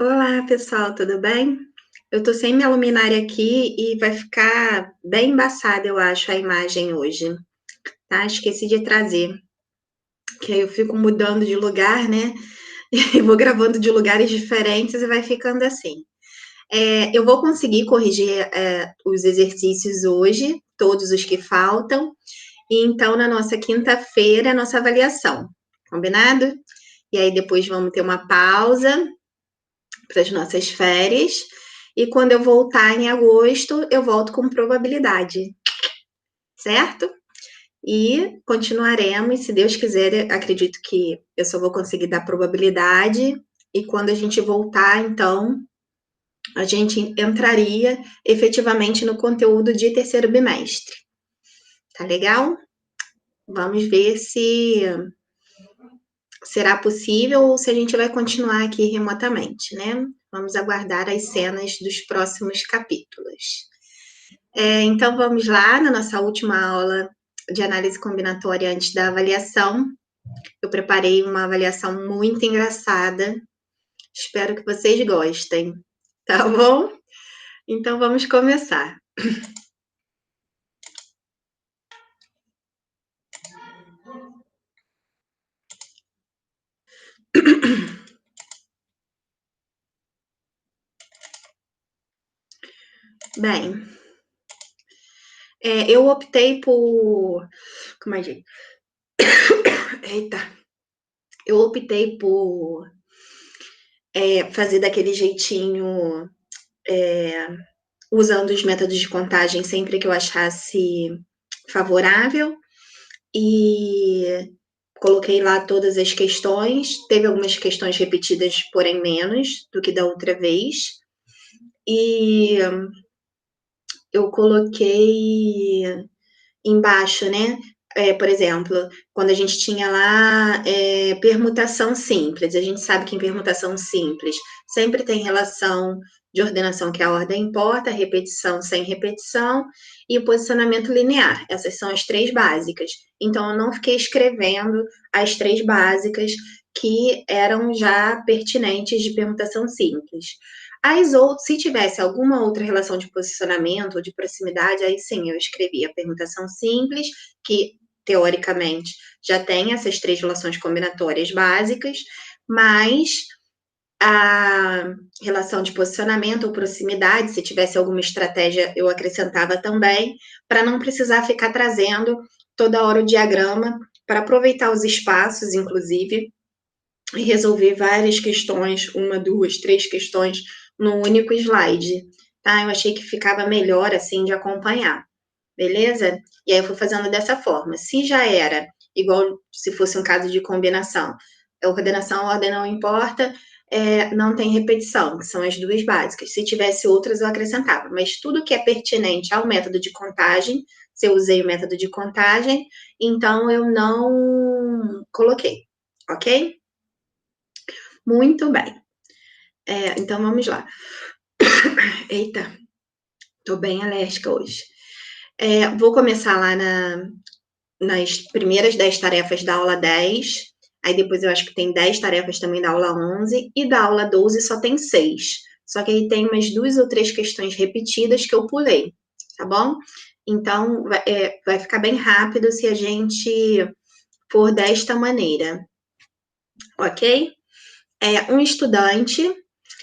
Olá, pessoal, tudo bem? Eu tô sem minha luminária aqui e vai ficar bem embaçada, eu acho, a imagem hoje, tá? Esqueci de trazer, que aí eu fico mudando de lugar, né? E vou gravando de lugares diferentes e vai ficando assim. Eu vou conseguir corrigir os exercícios hoje, todos os que faltam, e então na nossa quinta-feira, a nossa avaliação, combinado? E aí depois vamos ter uma pausa para as nossas férias. E quando eu voltar em agosto, eu volto com probabilidade, certo? E continuaremos, se Deus quiser, acredito que eu só vou conseguir dar probabilidade. E quando a gente voltar, então, a gente entraria efetivamente no conteúdo de terceiro bimestre. Tá legal? Vamos ver se será possível ou se a gente vai continuar aqui remotamente, né? Vamos aguardar as cenas dos próximos capítulos. Então, vamos lá, na nossa última aula de análise combinatória antes da avaliação. Eu preparei uma avaliação muito engraçada. Espero que vocês gostem, tá bom? Então, vamos começar. Bem, eu optei por. Como é que. Eita! Eu optei por fazer daquele jeitinho, usando os métodos de contagem sempre que eu achasse favorável. E coloquei lá todas as questões. Teve algumas questões repetidas, porém menos do que da outra vez. E eu coloquei embaixo, né? Por exemplo, quando a gente tinha lá permutação simples, a gente sabe que em permutação simples sempre tem relação de ordenação que a ordem importa, repetição sem repetição e o posicionamento linear. Essas são as três básicas. Então, eu não fiquei escrevendo as três básicas que eram já pertinentes de permutação simples. As outras, se tivesse alguma outra relação de posicionamento ou de proximidade, aí sim eu escrevi a permutação simples, que teoricamente já tem essas três relações combinatórias básicas, mas a relação de posicionamento ou proximidade, se tivesse alguma estratégia, eu acrescentava também, para não precisar ficar trazendo toda hora o diagrama, para aproveitar os espaços, inclusive, e resolver várias questões, uma, duas, três questões, num único slide, tá? Eu achei que ficava melhor, assim, de acompanhar, beleza? E aí eu fui fazendo dessa forma. Se já era igual se fosse um caso de combinação, a ordenação, a ordem não importa, não tem repetição, que são as duas básicas. Se tivesse outras, eu acrescentava. Mas tudo que é pertinente ao método de contagem, se eu usei o método de contagem, então eu não coloquei, ok? Muito bem. Então vamos lá. Eita, tô bem alérgica hoje. Vou começar lá nas primeiras 10 tarefas da aula 10. Aí depois eu acho que tem 10 tarefas também da aula 11. E da aula 12 só tem 6. Só que aí tem umas 2 ou 3 questões repetidas que eu pulei, tá bom? Então, vai ficar bem rápido se a gente for desta maneira, ok? Um estudante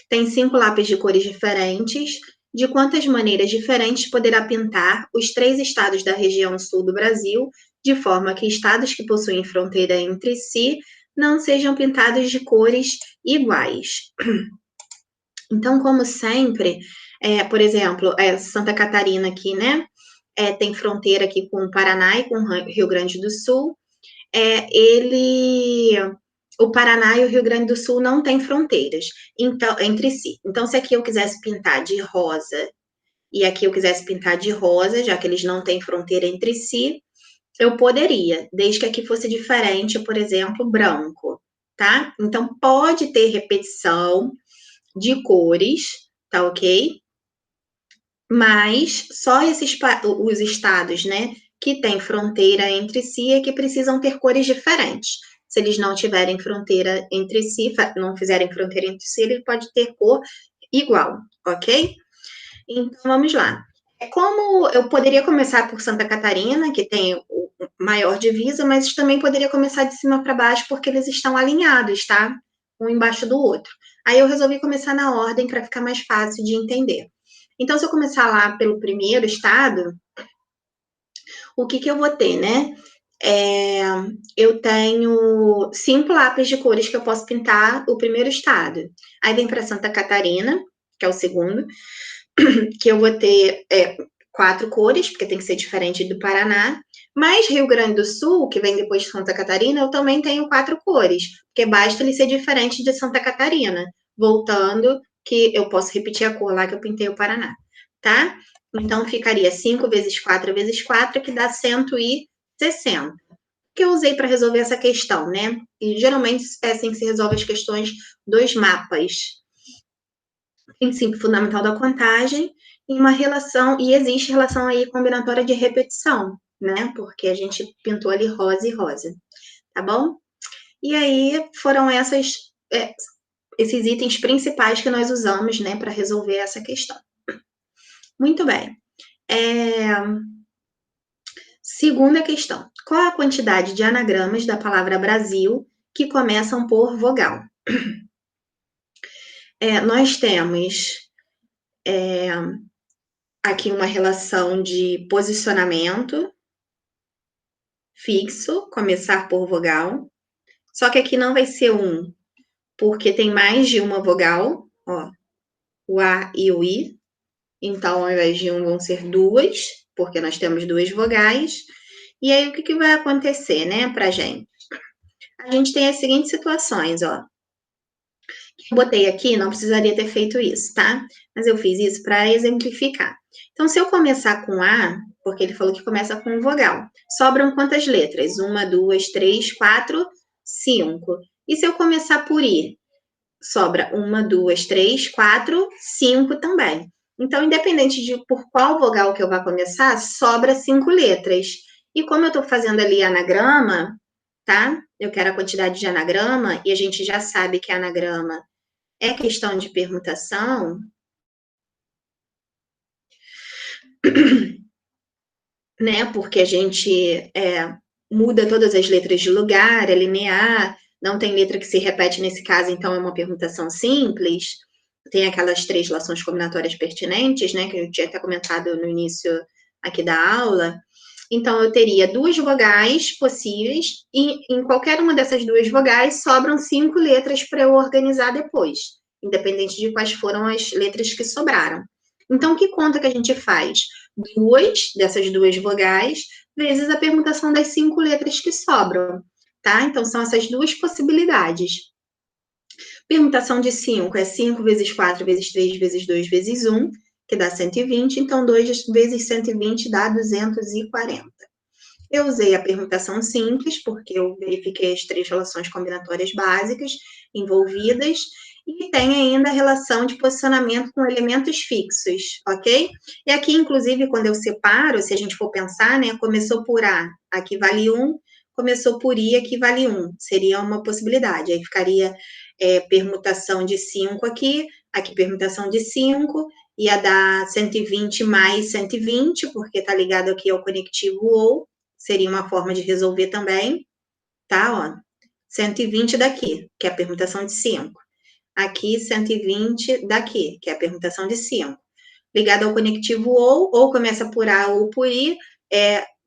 tem 5 lápis de cores diferentes. De quantas maneiras diferentes poderá pintar os 3 estados da região sul do Brasil, de forma que estados que possuem fronteira entre si não sejam pintados de cores iguais? Então, como sempre, por exemplo, Santa Catarina aqui, né? Tem fronteira aqui com o Paraná e com o Rio Grande do Sul. O Paraná e o Rio Grande do Sul não têm fronteiras então, entre si. Então, se aqui eu quisesse pintar de rosa e aqui eu quisesse pintar de rosa, já que eles não têm fronteira entre si, eu poderia, desde que aqui fosse diferente, por exemplo, branco, tá? Então, pode ter repetição de cores, tá ok? Mas só os estados, né, que têm fronteira entre si é que precisam ter cores diferentes. Se eles não tiverem fronteira entre si, não fizerem fronteira entre si, ele pode ter cor igual, ok? Então, vamos lá. Como eu poderia começar por Santa Catarina, que tem o maior divisa, mas também poderia começar de cima para baixo, porque eles estão alinhados, tá? Um embaixo do outro. Aí eu resolvi começar na ordem para ficar mais fácil de entender. Então, se eu começar lá pelo primeiro estado, o que eu vou ter, né? Eu tenho 5 lápis de cores que eu posso pintar o primeiro estado. Aí vem para Santa Catarina, que é o segundo, que eu vou ter 4 cores, porque tem que ser diferente do Paraná. Mas Rio Grande do Sul, que vem depois de Santa Catarina, eu também tenho 4 cores, porque basta ele ser diferente de Santa Catarina. Voltando, que eu posso repetir a cor lá que eu pintei o Paraná, tá? Então, ficaria 5 vezes 4 vezes 4, que dá 160. Que eu usei para resolver essa questão, né? E geralmente é assim que se resolve as questões dos mapas. Princípio fundamental da contagem e uma relação, e existe relação aí combinatória de repetição, né? Porque a gente pintou ali rosa e rosa, tá bom? E aí foram esses itens principais que nós usamos, né, para resolver essa questão. Muito bem. Segunda questão. Qual a quantidade de anagramas da palavra Brasil que começam por vogal? Nós temos aqui uma relação de posicionamento fixo, começar por vogal. Só que aqui não vai ser um, porque tem mais de uma vogal, ó, o A e o I. Então, ao invés de um, vão ser duas, porque nós temos duas vogais. E aí, o que vai acontecer, né, pra gente? A gente tem as seguintes situações, ó. Eu botei aqui, não precisaria ter feito isso, tá? Mas eu fiz isso para exemplificar. Então, se eu começar com A, porque ele falou que começa com vogal, sobram quantas letras? 1, 2, 3, 4, 5. E se eu começar por I? Sobra 1, 2, 3, 4, 5 também. Então, independente de por qual vogal que eu vá começar, sobra 5 letras. E como eu estou fazendo ali anagrama, tá? Eu quero a quantidade de anagrama, e a gente já sabe que anagrama é questão de permutação, né? Porque a gente muda todas as letras de lugar, é linear, não tem letra que se repete nesse caso, então é uma permutação simples. Tem aquelas 3 relações combinatórias pertinentes, né? Que eu tinha até comentado no início aqui da aula. Então, eu teria 2 vogais possíveis, e em qualquer uma dessas 2 vogais sobram 5 letras para eu organizar depois, independente de quais foram as letras que sobraram. Então, que conta que a gente faz? 2 dessas 2 vogais vezes a permutação das 5 letras que sobram, tá? Então, são essas 2 possibilidades. Permutação de 5 é 5 vezes 4 vezes 3 vezes 2 vezes 1, que dá 120. Então, 2 vezes 120 dá 240. Eu usei a permutação simples, porque eu verifiquei as 3 relações combinatórias básicas envolvidas, e tem ainda a relação de posicionamento com elementos fixos, ok? E aqui, inclusive, quando eu separo, se a gente for pensar, né, começou por A, aqui vale 1, começou por I, aqui vale 1, seria uma possibilidade, aí ficaria permutação de 5 aqui permutação de 5, ia dar 120 mais 120, porque está ligado aqui ao conectivo ou, seria uma forma de resolver também, tá? Ó, 120 daqui, que é a permutação de 5. Aqui, 120 daqui, que é a permutação de 5. Ligado ao conectivo ou começa por A ou por I,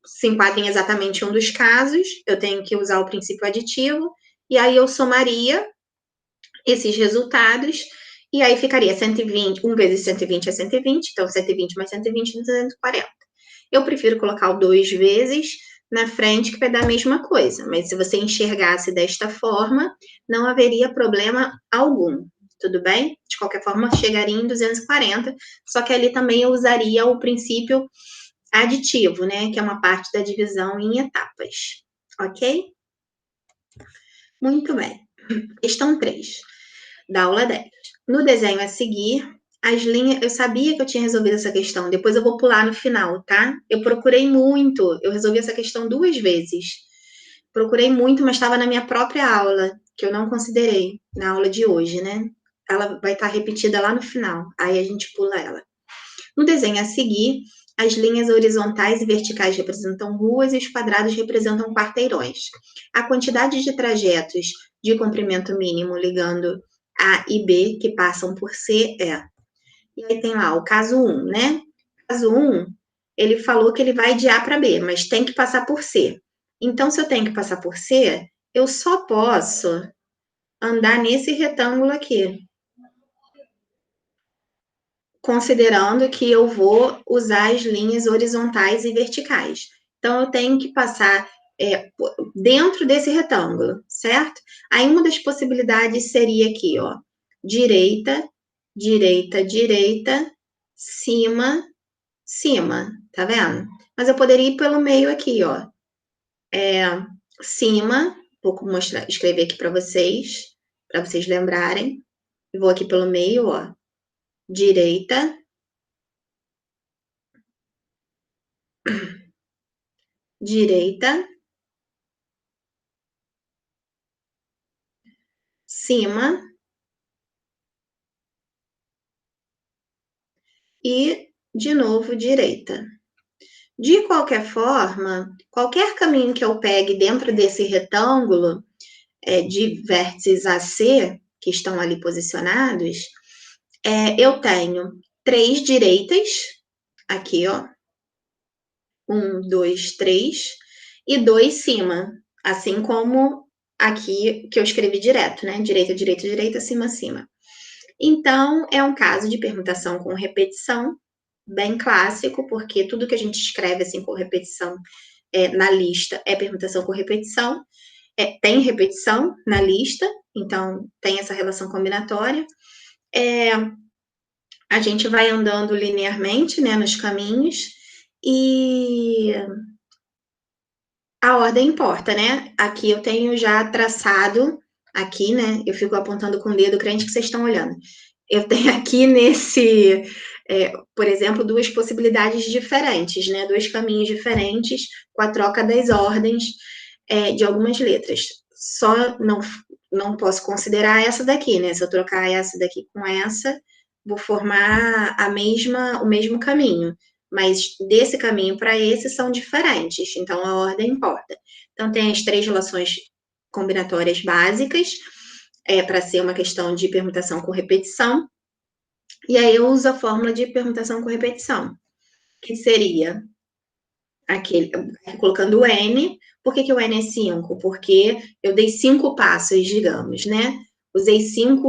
se enquadra em exatamente um dos casos, eu tenho que usar o princípio aditivo, e aí eu somaria esses resultados, e aí ficaria 120, 1 vezes 120 é 120, então 120 mais 120, 240. Eu prefiro colocar o 2 vezes na frente, que vai dar a mesma coisa, mas se você enxergasse desta forma, não haveria problema algum, tudo bem? De qualquer forma, chegaria em 240, só que ali também eu usaria o princípio aditivo, né, que é uma parte da divisão em etapas, ok? Muito bem. Questão 3, da aula 10. No desenho a seguir, as linhas, eu sabia que eu tinha resolvido essa questão, depois eu vou pular no final, tá? Eu procurei muito, eu resolvi essa questão 2 vezes. procurei muito, mas estava na minha própria aula, que eu não considerei, na aula de hoje, né? Ela vai estar repetida lá no final, aí a gente pula ela. No desenho a seguir, as linhas horizontais e verticais representam ruas e os quadrados representam quarteirões. A quantidade de trajetos de comprimento mínimo ligando A e B que passam por C é. E aí tem lá o caso 1, né? Caso 1, ele falou que ele vai de A para B, mas tem que passar por C. Então, se eu tenho que passar por C, eu só posso andar nesse retângulo aqui, considerando que eu vou usar as linhas horizontais e verticais. Então, eu tenho que passar dentro desse retângulo, certo? Aí, uma das possibilidades seria aqui, ó, direita, direita, direita, cima, cima, tá vendo? Mas eu poderia ir pelo meio aqui, ó. Cima, vou mostrar, escrever aqui para vocês lembrarem. Eu vou aqui pelo meio, ó. Direita, direita, cima e, de novo, direita. De qualquer forma, qualquer caminho que eu pegue dentro desse retângulo de vértices AC, que estão ali posicionados, eu tenho 3 direitas, aqui, ó. 1, 2, 3, e 2 cima, assim como aqui que eu escrevi direto, né? Direita, direita, direita, cima, cima. Então, é um caso de permutação com repetição, bem clássico, porque tudo que a gente escreve assim com repetição na lista é permutação com repetição. Tem repetição na lista, então tem essa relação combinatória. A gente vai andando linearmente, né, nos caminhos, e a ordem importa, né? Aqui eu tenho já traçado, aqui, né? Eu fico apontando com o dedo, crente que vocês estão olhando. Eu tenho aqui por exemplo, duas possibilidades diferentes, né? Dois caminhos diferentes com a troca das ordens de algumas letras. Só não posso considerar essa daqui, né? Se eu trocar essa daqui com essa, vou formar o mesmo caminho. Mas desse caminho para esse são diferentes, então a ordem importa. Então, tem as 3 relações combinatórias básicas, para ser uma questão de permutação com repetição, e aí eu uso a fórmula de permutação com repetição, que seria aquele, colocando o N. Por que o N é 5? Porque eu dei 5 passos, digamos, né? Usei 5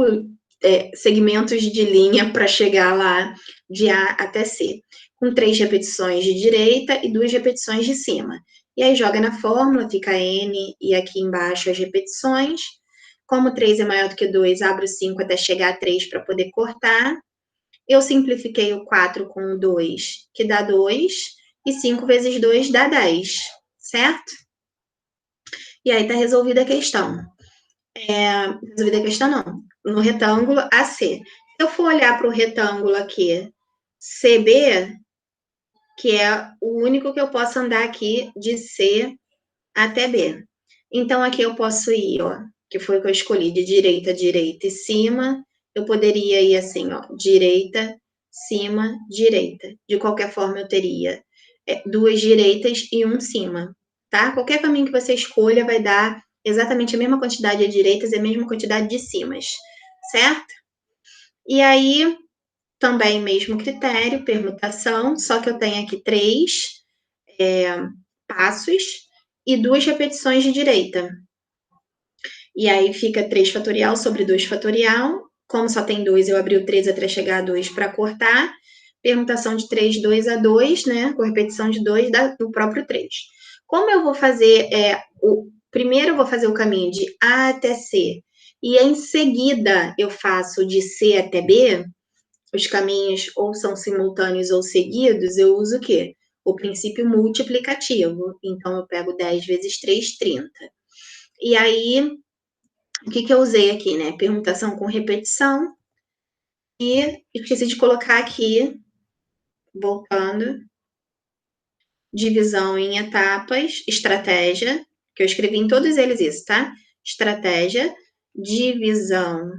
segmentos de linha para chegar lá de A até C, com 3 repetições de direita e 2 repetições de cima. E aí joga na fórmula, fica N e aqui embaixo as repetições. Como 3 é maior do que 2, abro 5 até chegar a 3 para poder cortar. Eu simplifiquei o 4 com o 2, que dá 2, e 5 vezes 2 dá 10, certo? E aí tá resolvida a questão. Resolvida a questão não, no retângulo AC. Se eu for olhar para o retângulo aqui, CB, que é o único que eu posso andar aqui de C até B. Então, aqui eu posso ir, ó, que foi o que eu escolhi, de direita, direita e cima. Eu poderia ir assim, ó, direita, cima, direita. De qualquer forma, eu teria 2 direitas e 1 cima, tá? Qualquer caminho que você escolha vai dar exatamente a mesma quantidade de direitas e a mesma quantidade de cimas, certo? E aí, também mesmo critério, permutação, só que eu tenho aqui 3 passos e 2 repetições de direita. E aí fica 3 fatorial sobre 2 fatorial. Como só tem 2, eu abri o 3 até chegar a 2 para cortar. Permutação de 3, 2 a 2, né? Com repetição de 2 do próprio 3. Como eu vou fazer primeiro eu vou fazer o caminho de A até C, e em seguida eu faço de C até B, os caminhos ou são simultâneos ou seguidos, eu uso o quê? O princípio multiplicativo. Então, eu pego 10 vezes 3, 30. E aí, o que eu usei aqui, né? Permutação com repetição. E esqueci de colocar aqui, voltando, divisão em etapas, estratégia. que eu escrevi em todos eles isso, tá? Estratégia, divisão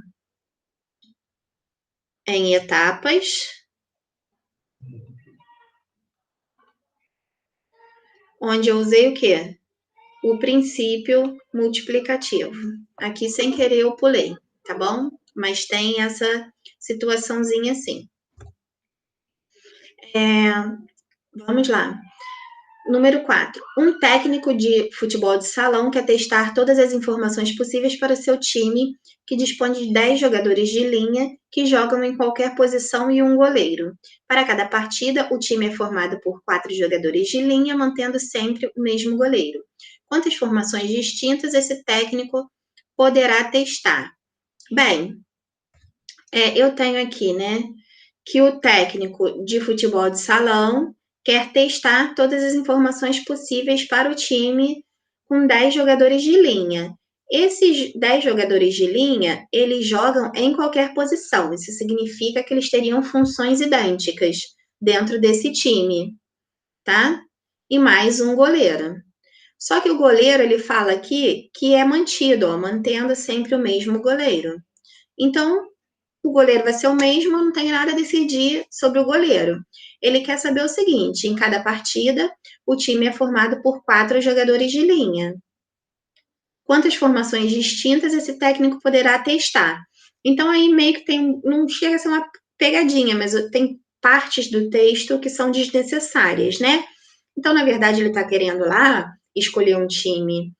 em etapas, onde eu usei o quê? O princípio multiplicativo. Aqui, sem querer, eu pulei, tá bom? Mas tem essa situaçãozinha assim. Vamos lá. Número 4. Um técnico de futebol de salão quer testar todas as informações possíveis para seu time, que dispõe de 10 jogadores de linha que jogam em qualquer posição e um goleiro. Para cada partida, o time é formado por 4 jogadores de linha, mantendo sempre o mesmo goleiro. Quantas formações distintas esse técnico poderá testar? Bem, eu tenho aqui, né, que o técnico de futebol de salão quer testar todas as informações possíveis para o time com 10 jogadores de linha. Esses 10 jogadores de linha, eles jogam em qualquer posição. Isso significa que eles teriam funções idênticas dentro desse time, tá? E mais um goleiro. Só que o goleiro, ele fala aqui que é mantido, ó, mantendo sempre o mesmo goleiro. Então, o goleiro vai ser o mesmo, não tem nada a decidir sobre o goleiro. Ele quer saber o seguinte: em cada partida, o time é formado por 4 jogadores de linha. Quantas formações distintas esse técnico poderá testar? Então, aí meio que tem, não chega a ser uma pegadinha, mas tem partes do texto que são desnecessárias, né? Então, na verdade, ele está querendo lá escolher um time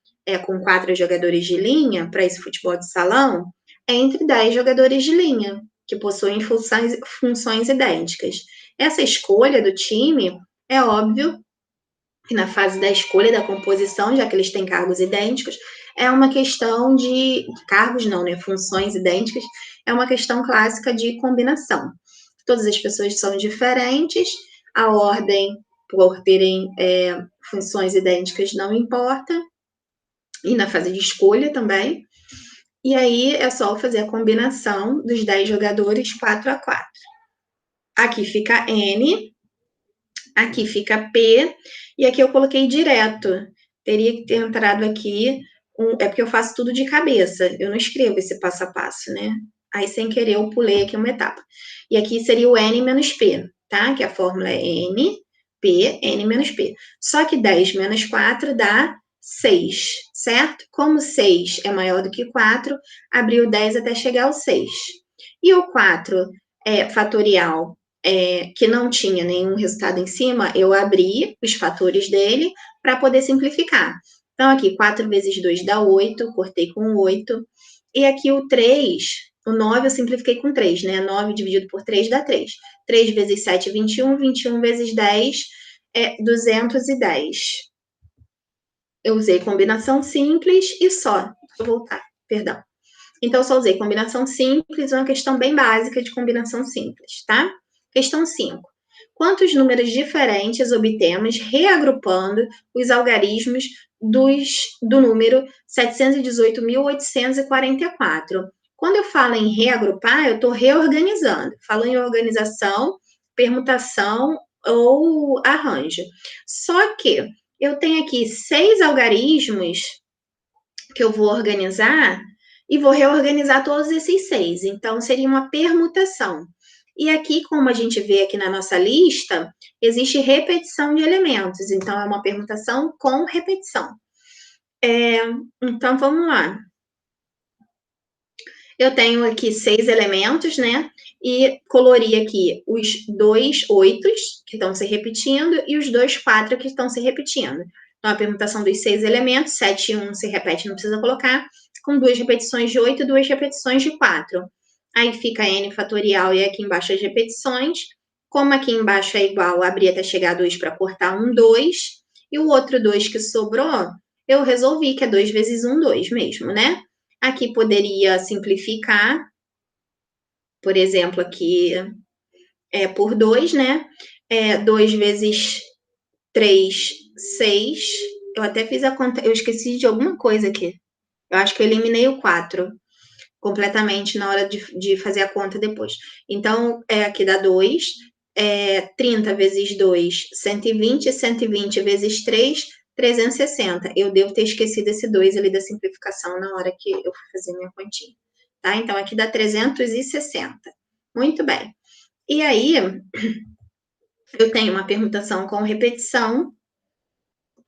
com 4 jogadores de linha para esse futebol de salão, entre 10 jogadores de linha, que possuem funções idênticas. Essa escolha do time, é óbvio que na fase da escolha da composição, já que eles têm cargos idênticos, é uma questão de cargos não, né? Funções idênticas, é uma questão clássica de combinação. Todas as pessoas são diferentes, a ordem por terem funções idênticas não importa, e na fase de escolha também. E aí é só fazer a combinação dos 10 jogadores 4 a 4. Aqui fica N, aqui fica P, e aqui eu coloquei direto. Teria que ter entrado aqui, é porque eu faço tudo de cabeça, eu não escrevo esse passo a passo, né? Aí, sem querer, eu pulei aqui uma etapa. E aqui seria o N menos P, tá? Que a fórmula é N, P, N menos P. Só que 10 menos 4 dá 6, certo? Como 6 é maior do que 4, abriu 10 até chegar ao 6. E o 4 fatorial, que não tinha nenhum resultado em cima, eu abri os fatores dele para poder simplificar. Então, aqui, 4 vezes 2 dá 8, cortei com 8. E aqui o 3, o 9 eu simplifiquei com 3, né? 9 dividido por 3 dá 3. 3 vezes 7, 21. 21 vezes 10 é 210. Eu usei combinação simples e só. Deixa eu voltar, perdão. Então, eu só usei combinação simples, uma questão bem básica de combinação simples, tá? Questão 5. Quantos números diferentes obtemos reagrupando os algarismos do número 718.844? Quando eu falo em reagrupar, eu estou reorganizando. Falo em organização, permutação ou arranjo. Só que eu tenho aqui 6 algarismos que eu vou organizar e vou reorganizar todos esses 6. Então, seria uma permutação. E aqui, como a gente vê aqui na nossa lista, existe repetição de elementos. Então, é uma permutação com repetição. Então, vamos lá. Eu tenho aqui 6 elementos, né? E colori aqui os 2 oitos, que estão se repetindo, e os 2 4 que estão se repetindo. Então, a permutação dos 6 elementos, 7 e 1 se repete, não precisa colocar, com 2 repetições de 8 e 2 repetições de 4. Aí fica n fatorial e aqui embaixo as repetições. Como aqui embaixo é igual, abri até chegar a 2 para cortar 1, 2. E o outro 2 que sobrou, eu resolvi que é 2 vezes 1, 2 mesmo, né? Aqui poderia simplificar, por exemplo, aqui por 2, né? 2 vezes 3, 6. Eu até fiz a conta, eu esqueci de alguma coisa aqui. Eu acho que eu eliminei o 4 completamente na hora de fazer a conta depois. Então, aqui dá 2. 30 vezes 2, 120. 120 vezes 3, 360. Eu devo ter esquecido esse 2 ali da simplificação na hora que eu fui fazer minha continha. Tá? Então, aqui dá 360. Muito bem. E aí, eu tenho uma permutação com repetição,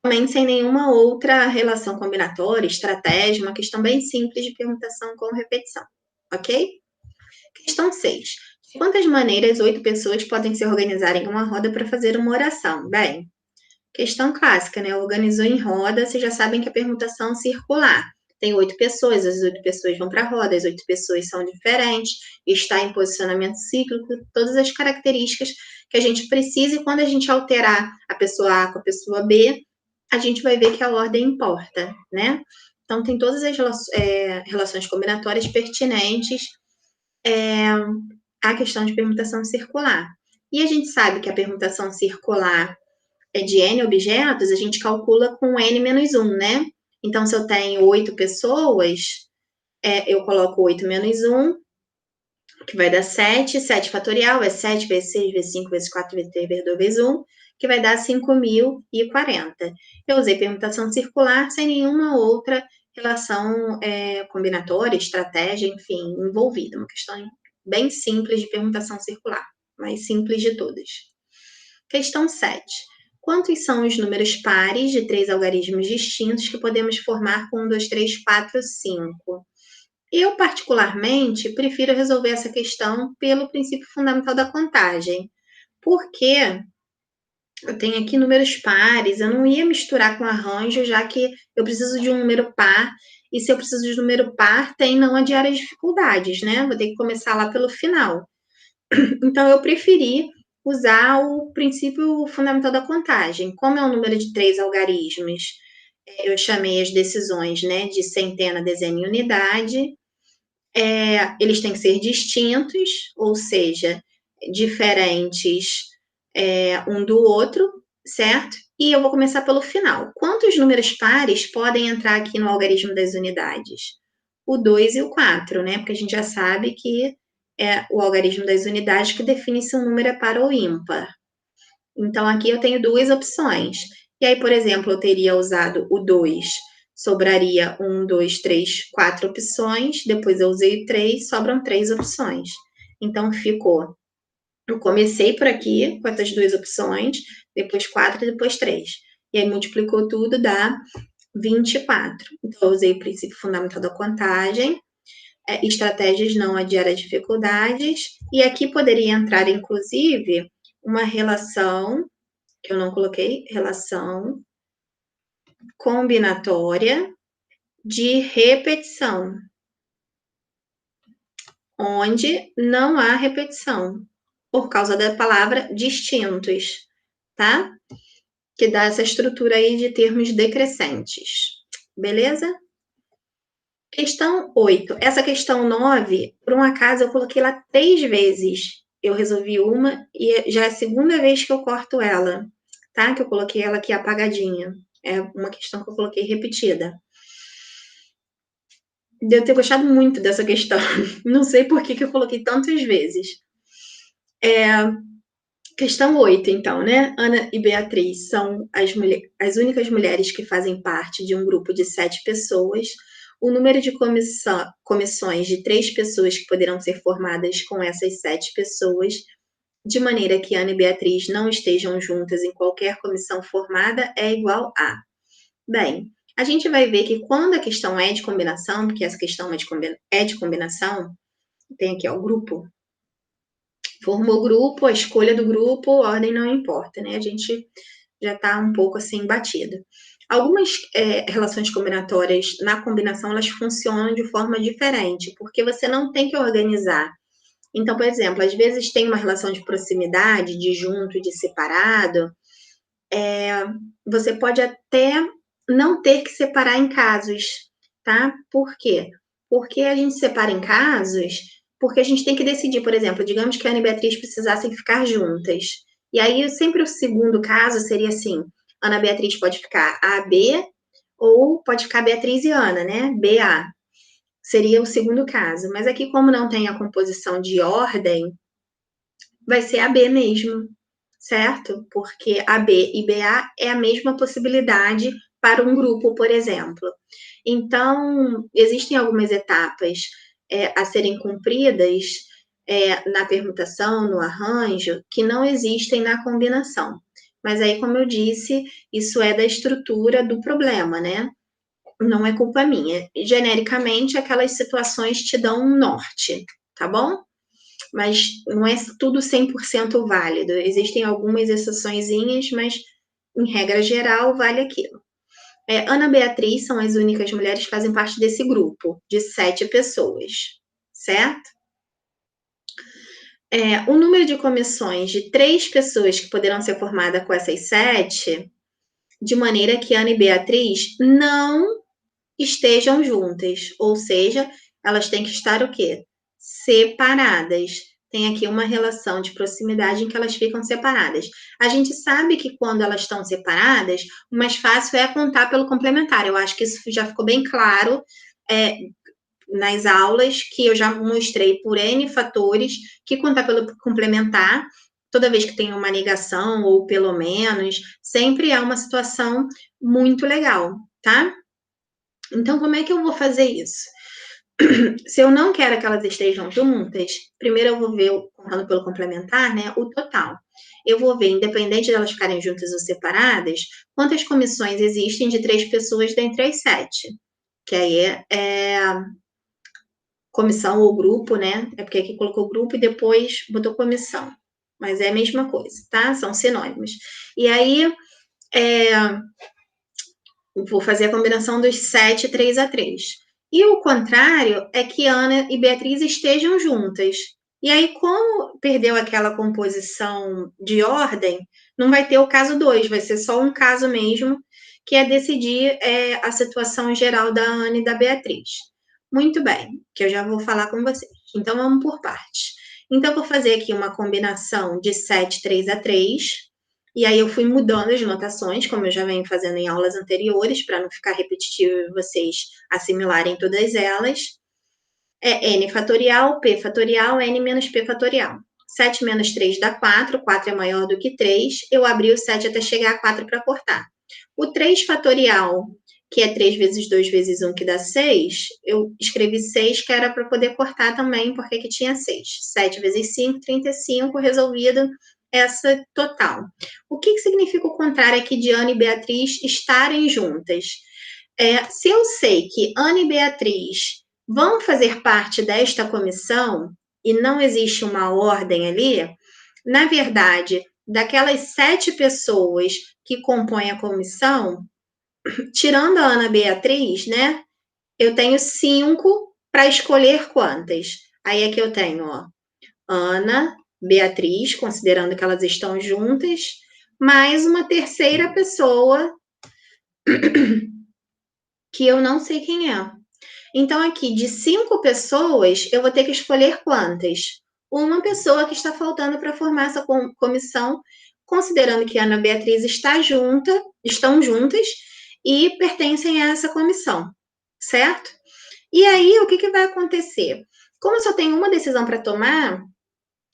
também sem nenhuma outra relação combinatória, estratégia, uma questão bem simples de permutação com repetição. Ok? Questão 6. De quantas maneiras 8 pessoas podem se organizar em uma roda para fazer uma oração? Bem, questão clássica, né? Organizou em roda, vocês já sabem que a permutação circular. Tem 8 pessoas, as 8 pessoas vão para a roda, as 8 pessoas são diferentes, está em posicionamento cíclico, todas as características que a gente precisa, e quando a gente alterar a pessoa A com a pessoa B, a gente vai ver que a ordem importa, né? Então, tem todas as relações combinatórias pertinentes à questão de permutação circular. E a gente sabe que a permutação circular é de N objetos, a gente calcula com N menos 1, né? Então, se eu tenho 8 pessoas, eu coloco 8 menos 1, que vai dar 7. 7 fatorial é 7 vezes 6, vezes 5, vezes 4, vezes 3, vezes 2, vezes 1, que vai dar 5.040. Eu usei permutação circular sem nenhuma outra relação combinatória, estratégia, enfim, envolvida. Uma questão bem simples de permutação circular, mais simples de todas. Questão 7. Quantos são os números pares de 3 algarismos distintos que podemos formar com 1, 2, 3, 4, 5? Eu, particularmente, prefiro resolver essa questão pelo princípio fundamental da contagem, porque eu tenho aqui números pares, eu não ia misturar com arranjo, já que eu preciso de um número par, e se eu preciso de um número par, tem não adiar as dificuldades, né? Vou ter que começar lá pelo final. Então, eu preferi usar o princípio fundamental da contagem. Como é um número de 3 algarismos, eu chamei as decisões, né, de centena, dezena e unidade. Eles têm que ser distintos, ou seja, diferentes um do outro, certo? E eu vou começar pelo final. Quantos números pares podem entrar aqui no algarismo das unidades? O 2 e o 4, né? Porque a gente já sabe que é o algarismo das unidades que define se um número é par ou ímpar. Então, aqui eu tenho duas opções. E aí, por exemplo, eu teria usado o 2, sobraria 1, 2, 3, 4 opções. Depois eu usei o 3, sobram 3 opções. Então, ficou. Eu comecei por aqui com essas duas opções, depois 4 e depois 3. E aí, multiplicou tudo, dá 24. Então, eu usei o princípio fundamental da contagem. Estratégias não adiar as dificuldades, e aqui poderia entrar, inclusive, uma relação, que eu não coloquei, relação combinatória de repetição, onde não há repetição, por causa da palavra distintos, tá? Que dá essa estrutura aí de termos decrescentes, beleza? Questão 8. Essa questão 9, por um acaso, eu coloquei lá 3 vezes. Eu resolvi uma e já é a segunda vez que eu corto ela, tá? Que eu coloquei ela aqui apagadinha. É uma questão que eu coloquei repetida. Devo ter gostado muito dessa questão. Não sei por que eu coloquei tantas vezes. Questão 8, então, né? Ana e Beatriz são as únicas mulheres que fazem parte de um grupo de 7 pessoas. O número de comissões de 3 pessoas que poderão ser formadas com essas 7 pessoas, de maneira que Ana e Beatriz não estejam juntas em qualquer comissão formada, é igual a. Bem, a gente vai ver que quando a questão é de combinação, porque essa questão é de combinação, tem aqui ó, o grupo. Formou o grupo, a escolha do grupo, a ordem não importa, né? A gente já está um pouco assim batido. Algumas relações combinatórias na combinação, elas funcionam de forma diferente, porque você não tem que organizar. Então, por exemplo, às vezes tem uma relação de proximidade, de junto, de separado, você pode até não ter que separar em casos, tá? Por quê? Porque a gente separa em casos, porque a gente tem que decidir, por exemplo, digamos que a Ana e Beatriz precisassem ficar juntas. E aí, sempre o segundo caso seria assim, Ana e Beatriz pode ficar AB, ou pode ficar Beatriz e Ana, né? BA. Seria o segundo caso. Mas aqui, como não tem a composição de ordem, vai ser AB mesmo, certo? Porque AB e BA é a mesma possibilidade para um grupo, por exemplo. Então, existem algumas etapas a serem cumpridas na permutação, no arranjo, que não existem na combinação. Mas aí, como eu disse, isso é da estrutura do problema, né? Não é culpa minha. Genericamente, aquelas situações te dão um norte, tá bom? Mas não é tudo 100% válido. Existem algumas exceçõezinhas, mas em regra geral, vale aquilo. Ana Beatriz são as únicas mulheres que fazem parte desse grupo de 7 pessoas, certo? O número de comissões de 3 pessoas que poderão ser formadas com essas 7, de maneira que Ana e Beatriz não estejam juntas, ou seja, elas têm que estar o quê? Separadas. Tem aqui uma relação de proximidade em que elas ficam separadas. A gente sabe que quando elas estão separadas, o mais fácil é contar pelo complementar. Eu acho que isso já ficou bem claro nas aulas, que eu já mostrei por N fatores, que contar pelo complementar, toda vez que tem uma negação, ou pelo menos, sempre é uma situação muito legal, tá? Então, como é que eu vou fazer isso? Se eu não quero que elas estejam juntas, primeiro eu vou ver, contando pelo complementar, né, o total. Eu vou ver, independente de elas ficarem juntas ou separadas, quantas comissões existem de 3 pessoas dentre as 7. Que aí é comissão ou grupo, né? É porque aqui colocou grupo e depois botou comissão. Mas é a mesma coisa, tá? São sinônimos. E aí, vou fazer a combinação dos 7, 3 a 3. E o contrário é que Ana e Beatriz estejam juntas. E aí, como perdeu aquela composição de ordem, não vai ter o caso 2, vai ser só um caso mesmo, que é decidir a situação geral da Ana e da Beatriz. Muito bem, que eu já vou falar com vocês. Então, vamos por partes. Então, vou fazer aqui uma combinação de 7, 3 a 3. E aí eu fui mudando as notações, como eu já venho fazendo em aulas anteriores, para não ficar repetitivo e vocês assimilarem todas elas. N fatorial, P fatorial, N menos P fatorial. 7 menos 3 dá 4, 4 é maior do que 3. Eu abri o 7 até chegar a 4 para cortar. O 3 fatorial, que é 3 vezes 2 vezes 1, que dá 6, eu escrevi 6, que era para poder cortar também, porque aqui tinha 6. 7 vezes 5, 35, resolvido essa total. O que significa o contrário aqui de Ana e Beatriz estarem juntas? Se eu sei que Ana e Beatriz vão fazer parte desta comissão e não existe uma ordem ali, na verdade, daquelas 7 pessoas que compõem a comissão, tirando a Ana Beatriz, né? Eu tenho 5 para escolher quantas. Aí é que eu tenho, ó, Ana, Beatriz, considerando que elas estão juntas, mais uma terceira pessoa que eu não sei quem é. Então, aqui, de 5 pessoas, eu vou ter que escolher quantas? Uma pessoa que está faltando para formar essa comissão, considerando que a Ana Beatriz estão juntas e pertencem a essa comissão, certo? E aí, o que vai acontecer? Como eu só tenho uma decisão para tomar,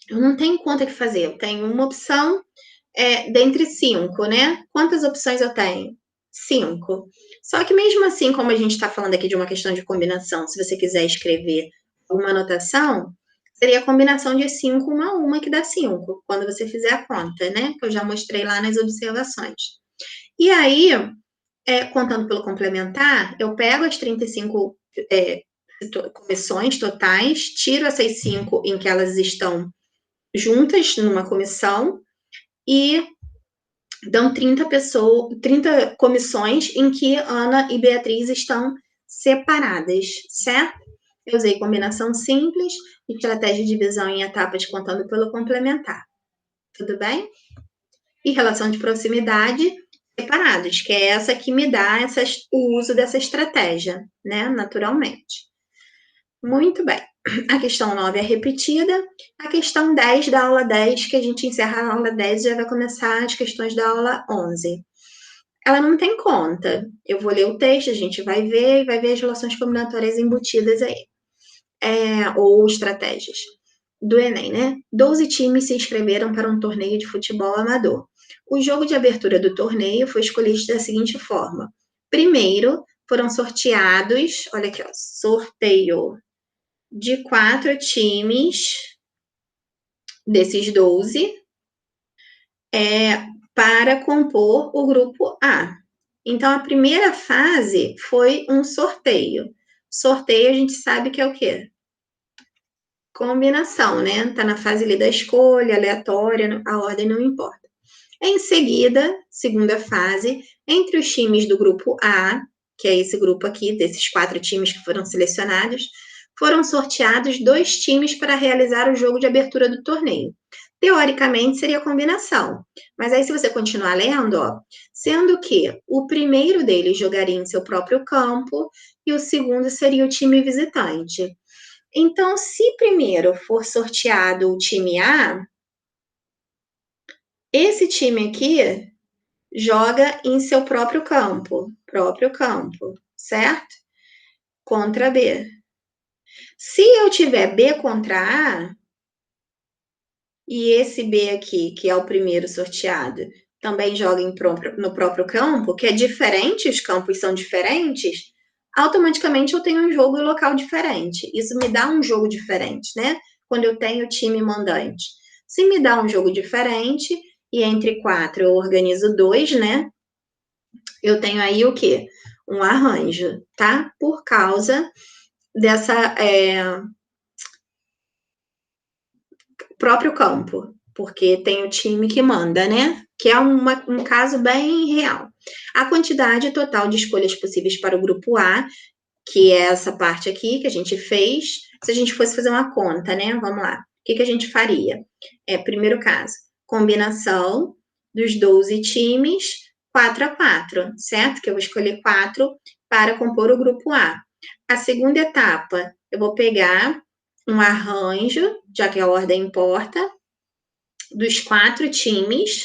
eu não tenho conta que fazer. Eu tenho uma opção dentre 5, né? Quantas opções eu tenho? 5. Só que mesmo assim, como a gente está falando aqui de uma questão de combinação, se você quiser escrever uma anotação, seria a combinação de 5 uma que dá 5, quando você fizer a conta, né? Que eu já mostrei lá nas observações. E aí, contando pelo complementar, eu pego as 35 comissões totais, tiro essas 5 em que elas estão juntas numa comissão e dão 30 comissões em que Ana e Beatriz estão separadas, certo? Eu usei combinação simples, estratégia de divisão em etapas contando pelo complementar. Tudo bem? E relação de proximidade, separados, que é essa que me dá o uso dessa estratégia, né? Naturalmente. Muito bem. A questão 9 é repetida. A questão 10 da aula 10, que a gente encerra a aula 10 e já vai começar as questões da aula 11. Ela não tem conta. Eu vou ler o texto, a gente vai ver e vai ver as relações combinatórias embutidas aí. Ou estratégias. do Enem, né? 12 times se inscreveram para um torneio de futebol amador. O jogo de abertura do torneio foi escolhido da seguinte forma. Primeiro, foram sorteados, olha aqui, ó, sorteio de 4 times desses 12 para compor o grupo A. Então, a primeira fase foi um sorteio. Sorteio a gente sabe que é o quê? Combinação, né? Tá na fase ali da escolha, aleatória, a ordem não importa. Em seguida, segunda fase, entre os times do grupo A, que é esse grupo aqui, desses 4 times que foram selecionados, foram sorteados 2 times para realizar o jogo de abertura do torneio. Teoricamente, seria combinação. Mas aí, se você continuar lendo, ó, sendo que o primeiro deles jogaria em seu próprio campo e o segundo seria o time visitante. Então, se primeiro for sorteado o time A, esse time aqui joga em seu próprio campo, certo? Contra B. Se eu tiver B contra A, e esse B aqui, que é o primeiro sorteado, também joga no próprio campo, que é diferente, os campos são diferentes, automaticamente eu tenho um jogo e local diferente. Isso me dá um jogo diferente, né? Quando eu tenho time mandante. Se me dá um jogo diferente, e entre 4 eu organizo 2, né? Eu tenho aí o quê? Um arranjo, tá? Por causa dessa próprio campo, porque tem o time que manda, né? Que é um caso bem real. A quantidade total de escolhas possíveis para o grupo A, que é essa parte aqui que a gente fez, se a gente fosse fazer uma conta, né? Vamos lá. O que a gente faria? Primeiro caso, combinação dos 12 times, 4 a 4, certo? Que eu vou escolher 4 para compor o grupo A. A segunda etapa, eu vou pegar um arranjo, já que a ordem importa, dos 4 times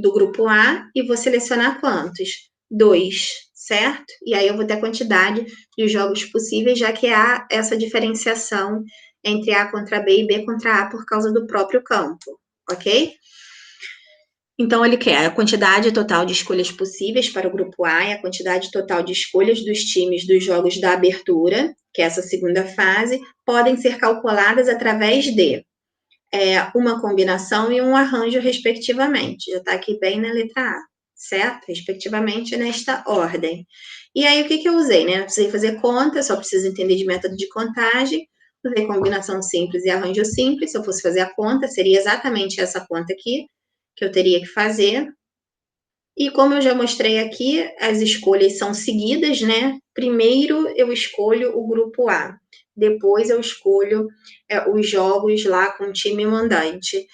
do grupo A e vou selecionar quantos? 2, certo? E aí eu vou ter a quantidade de jogos possíveis, já que há essa diferenciação entre A contra B e B contra A por causa do próprio campo, ok? Então, ele quer a quantidade total de escolhas possíveis para o grupo A e a quantidade total de escolhas dos times dos jogos da abertura, que é essa segunda fase, podem ser calculadas através de uma combinação e um arranjo, respectivamente. Já está aqui bem na letra A, certo? Respectivamente nesta ordem. E aí, o que eu usei, né? Precisei fazer conta, só preciso entender de método de contagem. Usei combinação simples e arranjo simples. Se eu fosse fazer a conta, seria exatamente essa conta aqui que eu teria que fazer. E como eu já mostrei aqui, as escolhas são seguidas, né? Primeiro eu escolho o grupo A, depois eu escolho os jogos lá com o time mandante.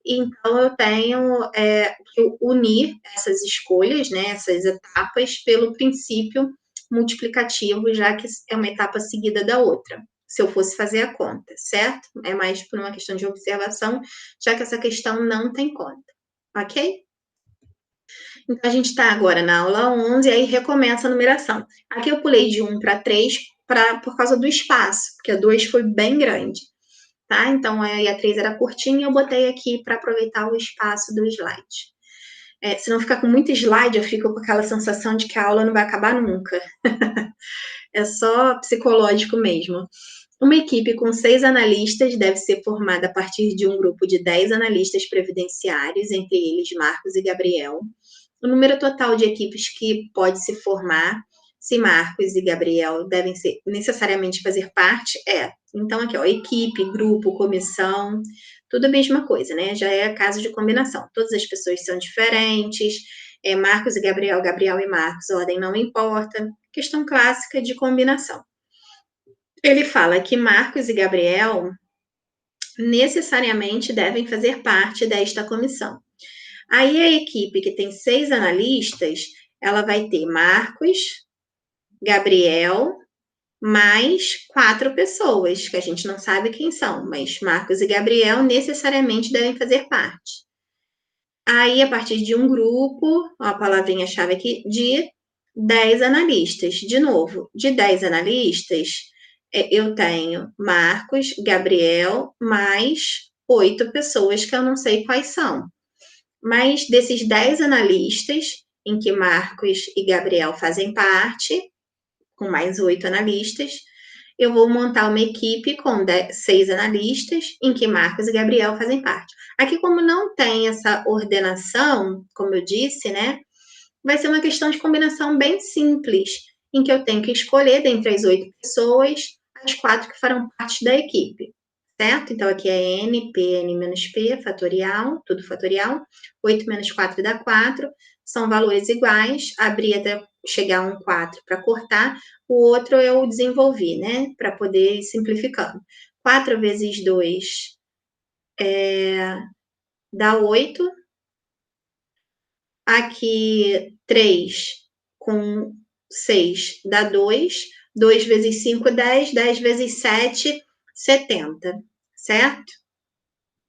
Então eu tenho que unir essas escolhas, né? Essas etapas pelo princípio multiplicativo, já que é uma etapa seguida da outra. Se eu fosse fazer a conta, certo? É mais por uma questão de observação, já que essa questão não tem conta, ok? Então, a gente está agora na aula 11, e aí recomeça a numeração. Aqui eu pulei de 1 para 3 por causa do espaço, porque a 2 foi bem grande, tá? Então, aí a 3 era curtinha, eu botei aqui para aproveitar o espaço do slide. Se não ficar com muito slide, eu fico com aquela sensação de que a aula não vai acabar nunca. É só psicológico mesmo. Uma equipe com 6 analistas deve ser formada a partir de um grupo de 10 analistas previdenciários, entre eles Marcos e Gabriel. O número total de equipes que pode se formar, se Marcos e Gabriel devem necessariamente fazer parte, Então, aqui, ó, equipe, grupo, comissão, tudo a mesma coisa, né? Já é caso de combinação. Todas as pessoas são diferentes, Marcos e Gabriel, Gabriel e Marcos, ordem não importa. Questão clássica de combinação. Ele fala que Marcos e Gabriel necessariamente devem fazer parte desta comissão. Aí a equipe que tem 6 analistas, ela vai ter Marcos, Gabriel, mais 4 pessoas, que a gente não sabe quem são, mas Marcos e Gabriel necessariamente devem fazer parte. Aí, a partir de um grupo, a palavrinha-chave aqui, de 10 analistas. De novo, de 10 analistas, eu tenho Marcos, Gabriel, mais 8 pessoas que eu não sei quais são. Mas desses 10 analistas, em que Marcos e Gabriel fazem parte, com mais 8 analistas, eu vou montar uma equipe com 6 analistas, em que Marcos e Gabriel fazem parte. Aqui, como não tem essa ordenação, como eu disse, né, vai ser uma questão de combinação bem simples, em que eu tenho que escolher dentre as 8 pessoas as 4 que farão parte da equipe, certo? Então, aqui é N, P, N menos P, fatorial, tudo fatorial. 8 menos 4 dá 4, são valores iguais, abri até chegar a um 4 para cortar, o outro eu desenvolvi, né, para poder ir simplificando. 4 vezes 2 dá 8, aqui 3 com 6 dá 2. 2 vezes 5, 10. 10 vezes 7, 70. Certo?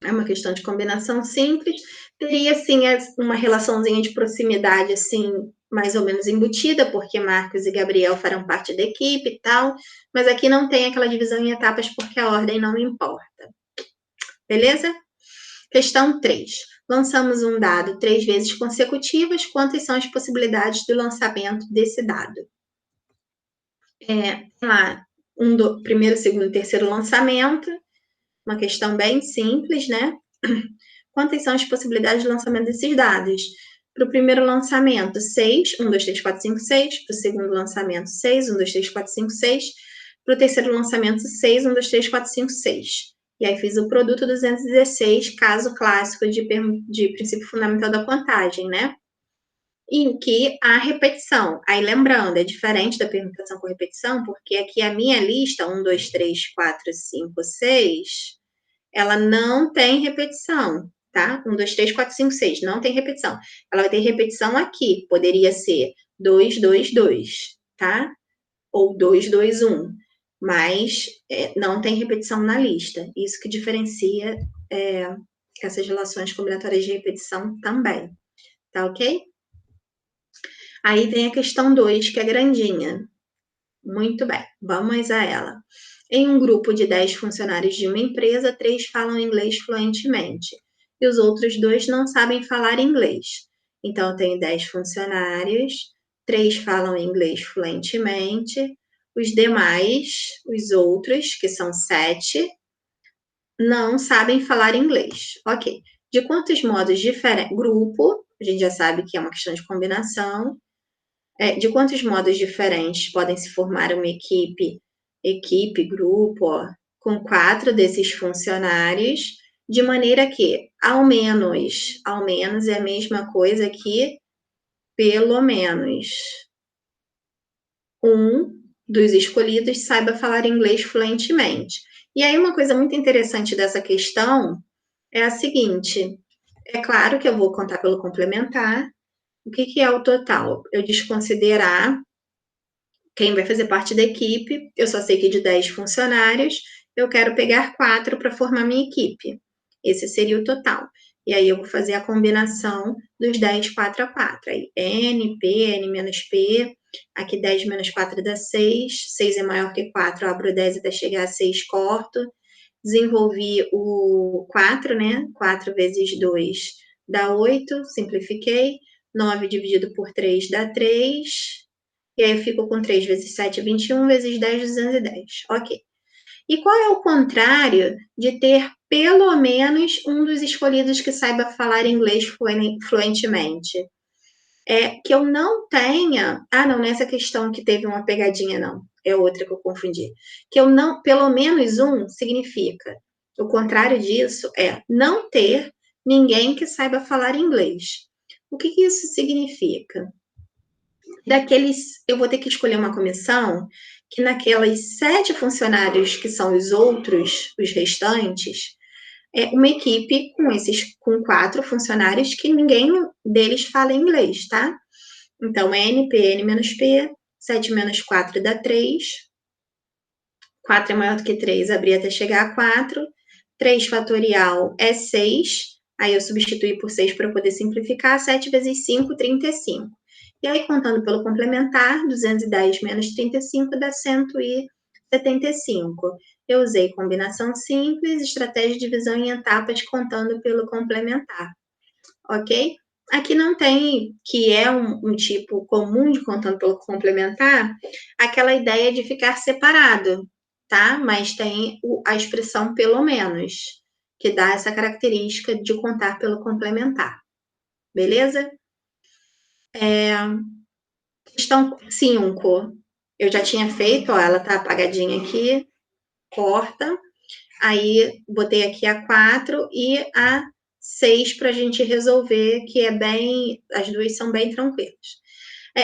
É uma questão de combinação simples. Teria, sim, uma relaçãozinha de proximidade, assim, mais ou menos embutida, porque Marcos e Gabriel farão parte da equipe e tal. Mas aqui não tem aquela divisão em etapas, porque a ordem não importa. Beleza? Questão 3. Lançamos um dado 3 vezes consecutivas. Quantas são as possibilidades do lançamento desse dado? Lá, primeiro, segundo e terceiro lançamento. Uma questão bem simples, né? Quantas são as possibilidades de lançamento desses dados? Para o primeiro lançamento, 6, 1, 2, 3, 4, 5, 6. Para o segundo lançamento, 6, 1, 2, 3, 4, 5, 6. Para o terceiro lançamento, 6, 1, 2, 3, 4, 5, 6. E aí fiz o produto 216, caso clássico de princípio fundamental da contagem, né? Em que há repetição. Aí lembrando, é diferente da permutação com repetição, porque aqui a minha lista, 1, 2, 3, 4, 5, 6, ela não tem repetição, tá? 1, 2, 3, 4, 5, 6, não tem repetição. Ela vai ter repetição aqui, poderia ser 2, 2, 2, tá? Ou 2, 2, 1, mas não tem repetição na lista. Isso que diferencia essas relações combinatórias de repetição também, tá ok? Aí vem a questão 2, que é grandinha. Muito bem, vamos a ela. Em um grupo de 10 funcionários de uma empresa, 3 falam inglês fluentemente e os outros 2 não sabem falar inglês. Então, eu tenho 10 funcionários, 3 falam inglês fluentemente, os demais, os outros, que são 7, não sabem falar inglês. Ok. De quantos modos diferentes? Grupo, a gente já sabe que é uma questão de combinação. De quantos modos diferentes podem se formar uma equipe, grupo, ó, com 4 desses funcionários, de maneira que, ao menos é a mesma coisa que pelo menos um dos escolhidos saiba falar inglês fluentemente. E aí, uma coisa muito interessante dessa questão é a seguinte: é claro que eu vou contar pelo complementar. O que é o total? Eu desconsiderar quem vai fazer parte da equipe. Eu só sei que de 10 funcionários, eu quero pegar 4 para formar minha equipe. Esse seria o total. E aí eu vou fazer a combinação dos 10, 4 a 4. Aí N, P, N menos P. Aqui 10 menos 4 dá 6. 6 é maior que 4, eu abro 10 até chegar a 6, corto. Desenvolvi o 4, né? 4 vezes 2 dá 8, simplifiquei. 9 dividido por 3 dá 3. E aí eu fico com 3 vezes 7, 21, vezes 10, 210. Ok. E qual é o contrário de ter pelo menos um dos escolhidos que saiba falar inglês fluentemente? É que eu não tenha... Ah, não, nessa questão que teve uma pegadinha, não. É outra que eu confundi. Que eu não... Pelo menos um significa... O contrário disso é não ter ninguém que saiba falar inglês. O que isso significa? Eu vou ter que escolher uma comissão que naquelas 7 funcionários que são os outros, os restantes, uma equipe com 4 funcionários que ninguém deles fala inglês, tá? Então, N, P, N menos P, 7 menos 4 dá 3, 4 é maior do que 3, abri até chegar a 4, 3 fatorial é 6, aí eu substituí por 6 para poder simplificar, 7 vezes 5, 35. E aí, contando pelo complementar, 210 menos 35 dá 170. 75. Eu usei combinação simples, estratégia de divisão em etapas, contando pelo complementar, ok? Aqui não tem, que é um tipo comum de contando pelo complementar, aquela ideia de ficar separado, tá? Mas tem a expressão pelo menos, que dá essa característica de contar pelo complementar, beleza? Questão 5. Eu já tinha feito, ó, ela tá apagadinha aqui, corta. Aí, botei aqui a 4 e a 6 para a gente resolver, que é bem, as duas são bem tranquilas.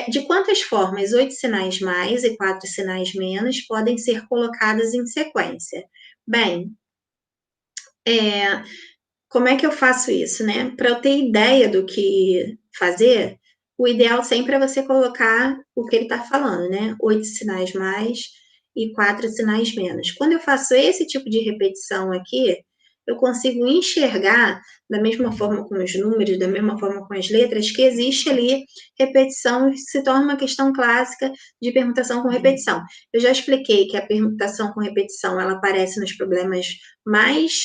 De quantas formas 8 sinais mais e 4 sinais menos podem ser colocadas em sequência? Bem, como é que eu faço isso, né? Para eu ter ideia do que fazer, o ideal sempre é você colocar o que ele está falando, né? 8 sinais mais e 4 sinais menos. Quando eu faço esse tipo de repetição aqui, eu consigo enxergar, da mesma forma com os números, da mesma forma com as letras, que existe ali repetição e se torna uma questão clássica de permutação com repetição. Eu já expliquei que a permutação com repetição, ela aparece nos problemas mais,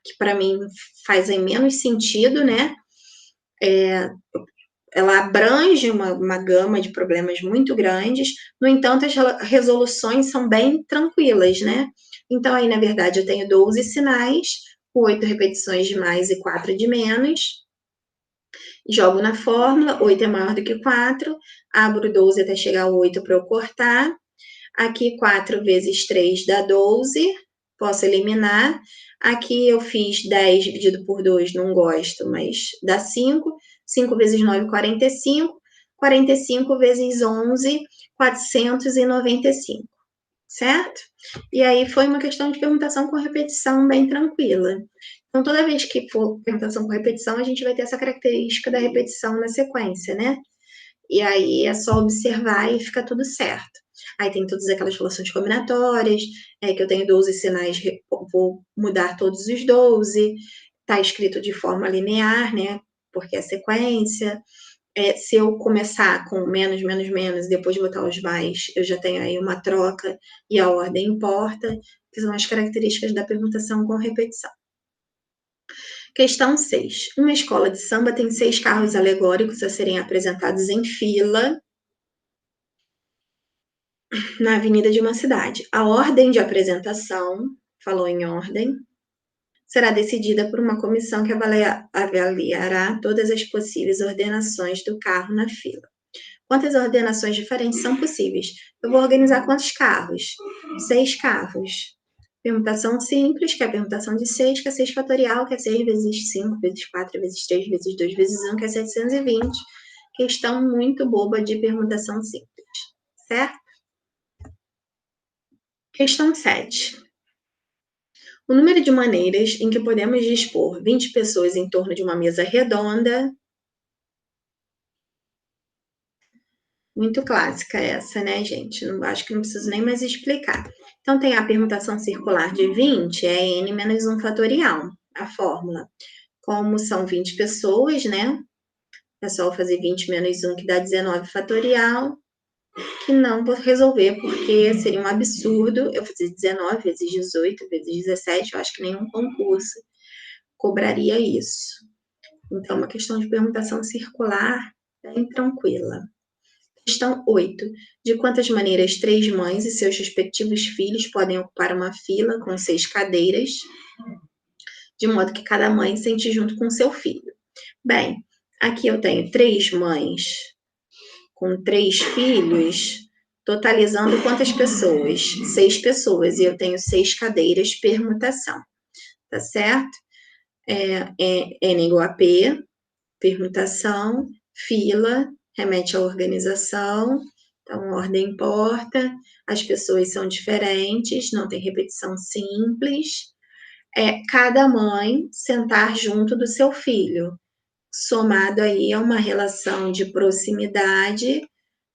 que para mim fazem menos sentido, né? Ela abrange uma gama de problemas muito grandes, no entanto, as resoluções são bem tranquilas, né? Então, aí, na verdade, eu tenho 12 sinais, 8 repetições de mais e 4 de menos. Jogo na fórmula, 8 é maior do que 4, abro 12 até chegar ao 8 para eu cortar. Aqui, 4 vezes 3 dá 12, posso eliminar. Aqui eu fiz 10 dividido por 2, não gosto, mas dá 5. 5 vezes 9, 45. 45 vezes 11, 495, certo? E aí foi uma questão de permutação com repetição bem tranquila. Então, toda vez que for permutação com repetição, a gente vai ter essa característica da repetição na sequência, né? E aí é só observar e fica tudo certo. Aí tem todas aquelas relações combinatórias, que eu tenho 12 sinais, vou mudar todos os 12, está escrito de forma linear, né? Porque é sequência. Se eu começar com menos, menos, menos, e depois botar os mais, eu já tenho aí uma troca e a ordem importa, que são as características da permutação com repetição. Questão 6. Uma escola de samba tem 6 carros alegóricos a serem apresentados em fila na avenida de uma cidade. A ordem de apresentação, falou em ordem, será decidida por uma comissão que avaliará todas as possíveis ordenações do carro na fila. Quantas ordenações diferentes são possíveis? Eu vou organizar quantos carros? 6 carros. Permutação simples, que é a permutação de 6, que é 6 fatorial, que é 6 vezes 5, vezes 4, vezes 3, vezes 2, vezes 1, que é 720. Questão muito boba de permutação simples, certo? Questão 7. O número de maneiras em que podemos dispor 20 pessoas em torno de uma mesa redonda. Muito clássica essa, né, gente? Não, acho que não preciso nem mais explicar. Então, tem a permutação circular de 20, é n menos 1 fatorial, a fórmula. Como são 20 pessoas, né? É só fazer 20 menos 1, que dá 19 fatorial, que não vou resolver, porque seria um absurdo eu fazer 19 vezes 18 vezes 17, eu acho que nenhum concurso cobraria isso. Então, uma questão de permutação circular bem tranquila. Questão 8. De quantas maneiras 3 mães e seus respectivos filhos podem ocupar uma fila com 6 cadeiras, de modo que cada mãe sente junto com seu filho? Bem, aqui eu tenho 3 mães com 3 filhos, totalizando quantas pessoas? 6 pessoas, e eu tenho 6 cadeiras, permutação, tá certo? N igual a P, permutação, fila, remete à organização, então ordem importa, as pessoas são diferentes, não tem repetição simples. Cada mãe sentar junto do seu filho, somado aí a uma relação de proximidade,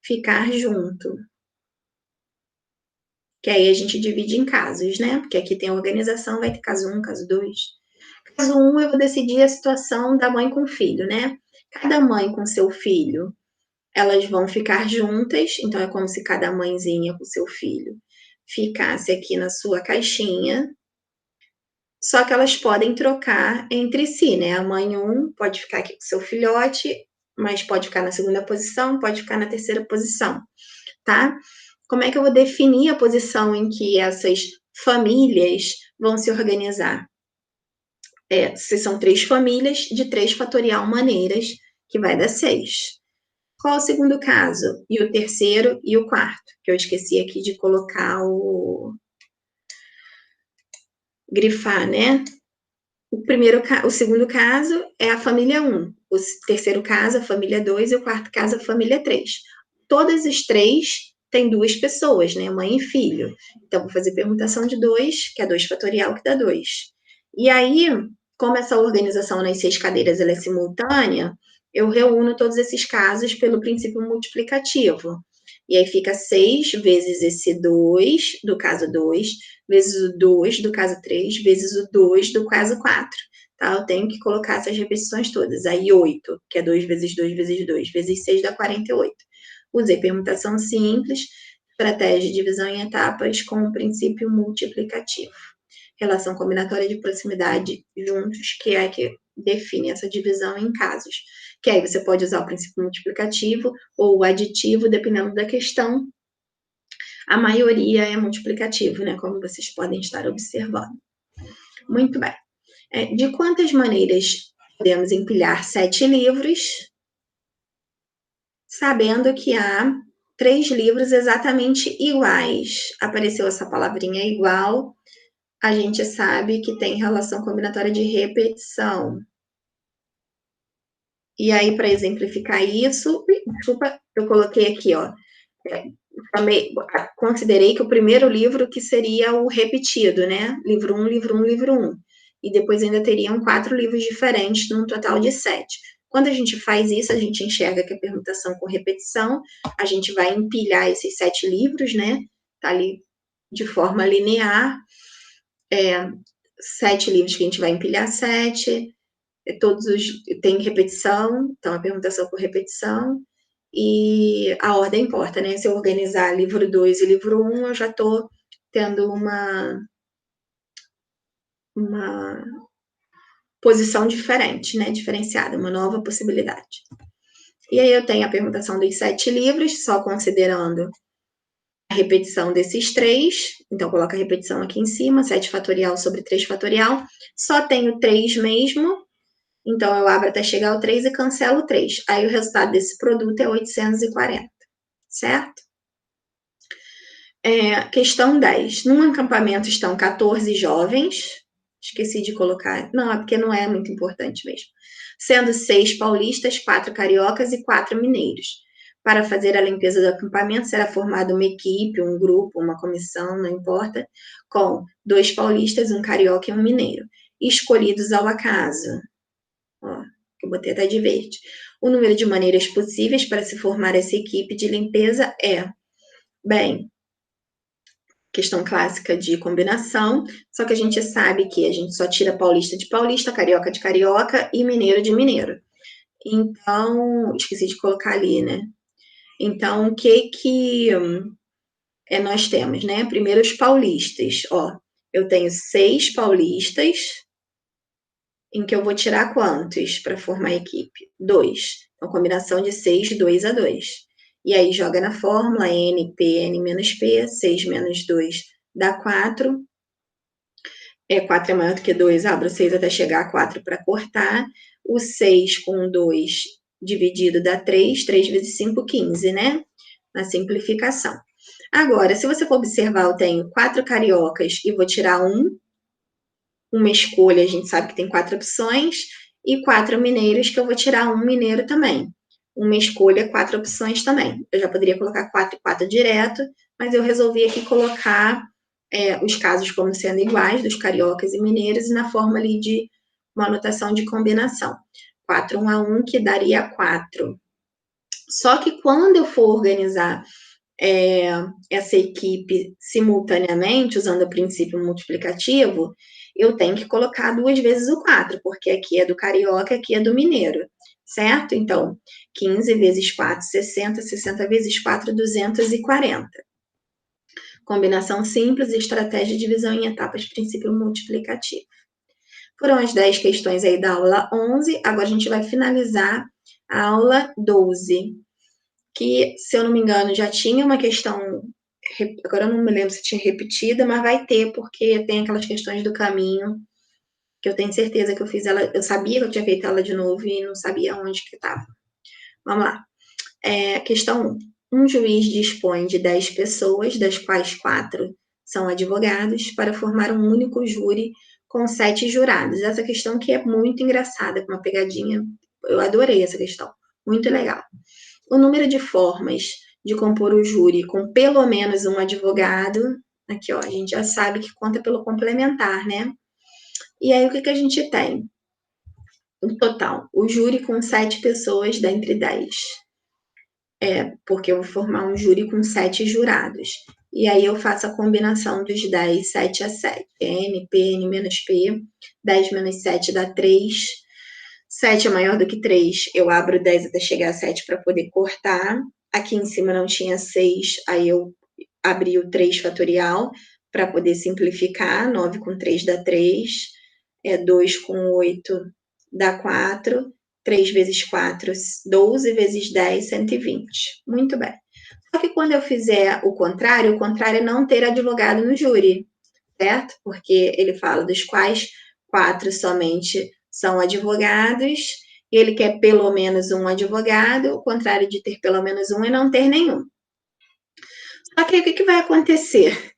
ficar junto. Que aí a gente divide em casos, né? Porque aqui tem a organização, vai ter caso 1, caso 2. Caso 1, eu vou decidir a situação da mãe com o filho, né? Cada mãe com seu filho, elas vão ficar juntas, então é como se cada mãezinha com seu filho ficasse aqui na sua caixinha, só que elas podem trocar entre si, né? A mãe 1 pode ficar aqui com seu filhote, mas pode ficar na segunda posição, pode ficar na terceira posição, tá? Como é que eu vou definir a posição em que essas famílias vão se organizar? Se são 3 famílias, de 3 fatorial maneiras, que vai dar 6. Qual o segundo caso? E o terceiro e o quarto? Que eu esqueci aqui de colocar grifar, né? O segundo caso é a família 1, o terceiro caso a família 2 e o quarto caso a família 3. Todas as 3 têm 2 pessoas, né? Mãe e filho. Então, vou fazer permutação de 2, que é 2 fatorial, que dá 2. E aí, como essa organização nas 6 cadeiras ela é simultânea, eu reúno todos esses casos pelo princípio multiplicativo. E aí fica 6 vezes esse 2, do caso 2, vezes o 2 do caso 3, vezes o 2 do caso 4. Tá? Eu tenho que colocar essas repetições todas. Aí 8, que é 2 vezes 2 vezes 2, vezes 6 dá 48. Usei permutação simples, estratégia de divisão em etapas com o princípio multiplicativo. Relação combinatória de proximidade juntos, que é que define essa divisão em casos. Que aí você pode usar o princípio multiplicativo ou o aditivo, dependendo da questão. A maioria é multiplicativo, né? Como vocês podem estar observando. Muito bem. De quantas maneiras podemos empilhar 7 livros? Sabendo que há 3 livros exatamente iguais. Apareceu essa palavrinha igual, a gente sabe que tem relação combinatória de repetição. E aí, para exemplificar isso, desculpa, eu coloquei aqui, ó, também considerei que o primeiro livro que seria o repetido, né? Livro 1, livro 1, livro 1. E depois ainda teriam 4 livros diferentes, num total de 7. Quando a gente faz isso, a gente enxerga que a permutação com repetição, a gente vai empilhar esses 7 livros, né? Tá ali de forma linear. 7 livros que a gente vai empilhar 7. Tem repetição, então a permutação por repetição. E a ordem importa, né? Se eu organizar livro 2 e livro 1, eu já estou tendo uma posição diferente, né? Diferenciada, uma nova possibilidade. E aí eu tenho a permutação dos 7 livros, só considerando a repetição desses 3. Então, coloco a repetição aqui em cima, 7 fatorial sobre 3 fatorial. Só tenho 3 mesmo. Então, eu abro até chegar ao 3 e cancelo o 3. Aí, o resultado desse produto é 840, certo? Questão 10. Num acampamento estão 14 jovens. Esqueci de colocar. Não, é porque não é muito importante mesmo. Sendo 6 paulistas, 4 cariocas e 4 mineiros. Para fazer a limpeza do acampamento, será formada uma equipe, um grupo, uma comissão, não importa, com 2 paulistas, 1 carioca e 1 mineiro, escolhidos ao acaso. Ó, eu botei até de verde. O número de maneiras possíveis para se formar essa equipe de limpeza é, bem, questão clássica de combinação, só que a gente sabe que a gente só tira paulista de paulista, carioca de carioca e mineiro de mineiro. Então, esqueci de colocar ali, né? Então, o que nós temos, né? Primeiro, os paulistas. Ó, eu tenho 6 paulistas, em que eu vou tirar quantos para formar a equipe? 2. Então, combinação de 6, 2 a 2. E aí, joga na fórmula, N, P, N menos P, 6 menos 2 dá 4. 4 é maior do que 2, abro 6 até chegar a 4 para cortar. O 6 com 2 dividido dá 3, 3 vezes 5, 15, né? Na simplificação. Agora, se você for observar, eu tenho 4 cariocas e vou tirar 1. Uma escolha, a gente sabe que tem 4 opções, e 4 mineiros, que eu vou tirar 1 mineiro também. Uma escolha, 4 opções também. Eu já poderia colocar 4 e 4 direto, mas eu resolvi aqui colocar os casos como sendo iguais, dos cariocas e mineiros, e na forma ali de uma anotação de combinação. 4, 1 a 1, que daria 4. Só que quando eu for organizar essa equipe simultaneamente, usando o princípio multiplicativo, eu tenho que colocar 2 vezes o 4, porque aqui é do carioca, aqui é do mineiro, certo? Então, 15 vezes 4, 60, 60 vezes 4, 240. combinação simples, estratégia de divisão em etapas, princípio multiplicativo. Foram as 10 questões aí da aula 11, agora a gente vai finalizar a aula 12, que, se eu não me engano, já tinha uma questão, agora eu não me lembro se tinha repetida, mas vai ter, porque tem aquelas questões do caminho, que eu tenho certeza que eu fiz ela, eu sabia que eu tinha feito ela de novo e não sabia onde que estava. Vamos lá. Questão 1. Um juiz dispõe de 10 pessoas, das quais 4 são advogados, para formar um único júri com 7 jurados. Essa questão que é muito engraçada, com uma pegadinha, eu adorei essa questão, muito legal. O número de formas de compor o júri com pelo menos um advogado, aqui ó, a gente já sabe que conta pelo complementar, né? E aí o que a gente tem? No total, o júri com 7 pessoas dentre 10. Porque eu vou formar um júri com 7 jurados. E aí eu faço a combinação dos 10, 7 a 7. N, P, N menos P. 10 menos 7 dá 3. 7 é maior do que 3. Eu abro 10 até chegar a 7 para poder cortar. Aqui em cima não tinha 6, aí eu abri o 3 fatorial para poder simplificar. 9 com 3 dá 3. 2 com 8 dá 4. 3 vezes 4, 12 vezes 10, 120. Muito bem. Só que quando eu fizer o contrário é não ter advogado no júri, certo? Porque ele fala dos quais 4 somente são advogados, e ele quer pelo menos um advogado, o contrário de ter pelo menos um é não ter nenhum. Só que aí o que vai acontecer?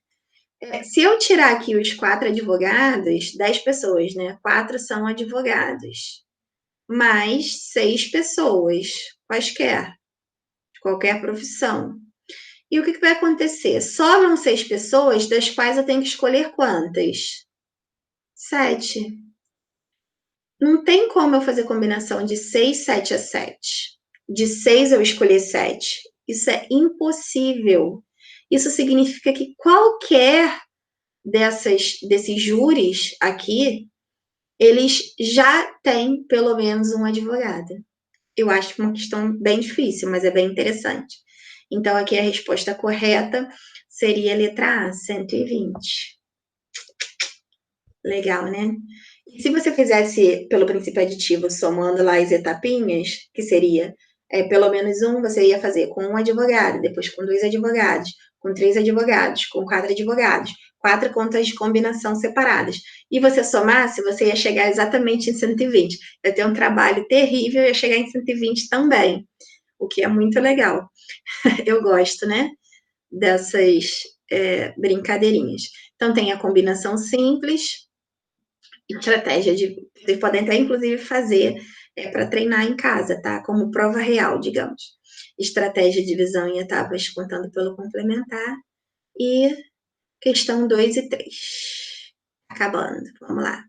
Se eu tirar aqui os 4 advogados, 10 pessoas, né? 4 são advogados, mais 6 pessoas, quaisquer, de qualquer profissão. E o que vai acontecer? Sobram 6 pessoas, das quais eu tenho que escolher quantas? 7. Não tem como eu fazer combinação de 6, 7 a 7. De 6 eu escolher 7. Isso é impossível. Isso significa que qualquer desses júris aqui, eles já têm pelo menos um advogado. Eu acho uma questão bem difícil, mas é bem interessante. Então, aqui a resposta correta seria a letra A, 120. Legal, né? E se você fizesse pelo princípio aditivo, somando lá as etapinhas, que seria pelo menos um, você ia fazer com um advogado, depois com 2 advogados, com 3 advogados, com 4 advogados, 4 contas de combinação separadas. E você somasse, você ia chegar exatamente em 120. Ia ter um trabalho terrível, ia chegar em 120 também, o que é muito legal. Eu gosto, né? Dessas brincadeirinhas. Então, tem a combinação simples, estratégia vocês podem até, inclusive, fazer para treinar em casa, tá? Como prova real, digamos. Estratégia de divisão em etapas contando pelo complementar. E questão 2 e 3. Acabando, vamos lá.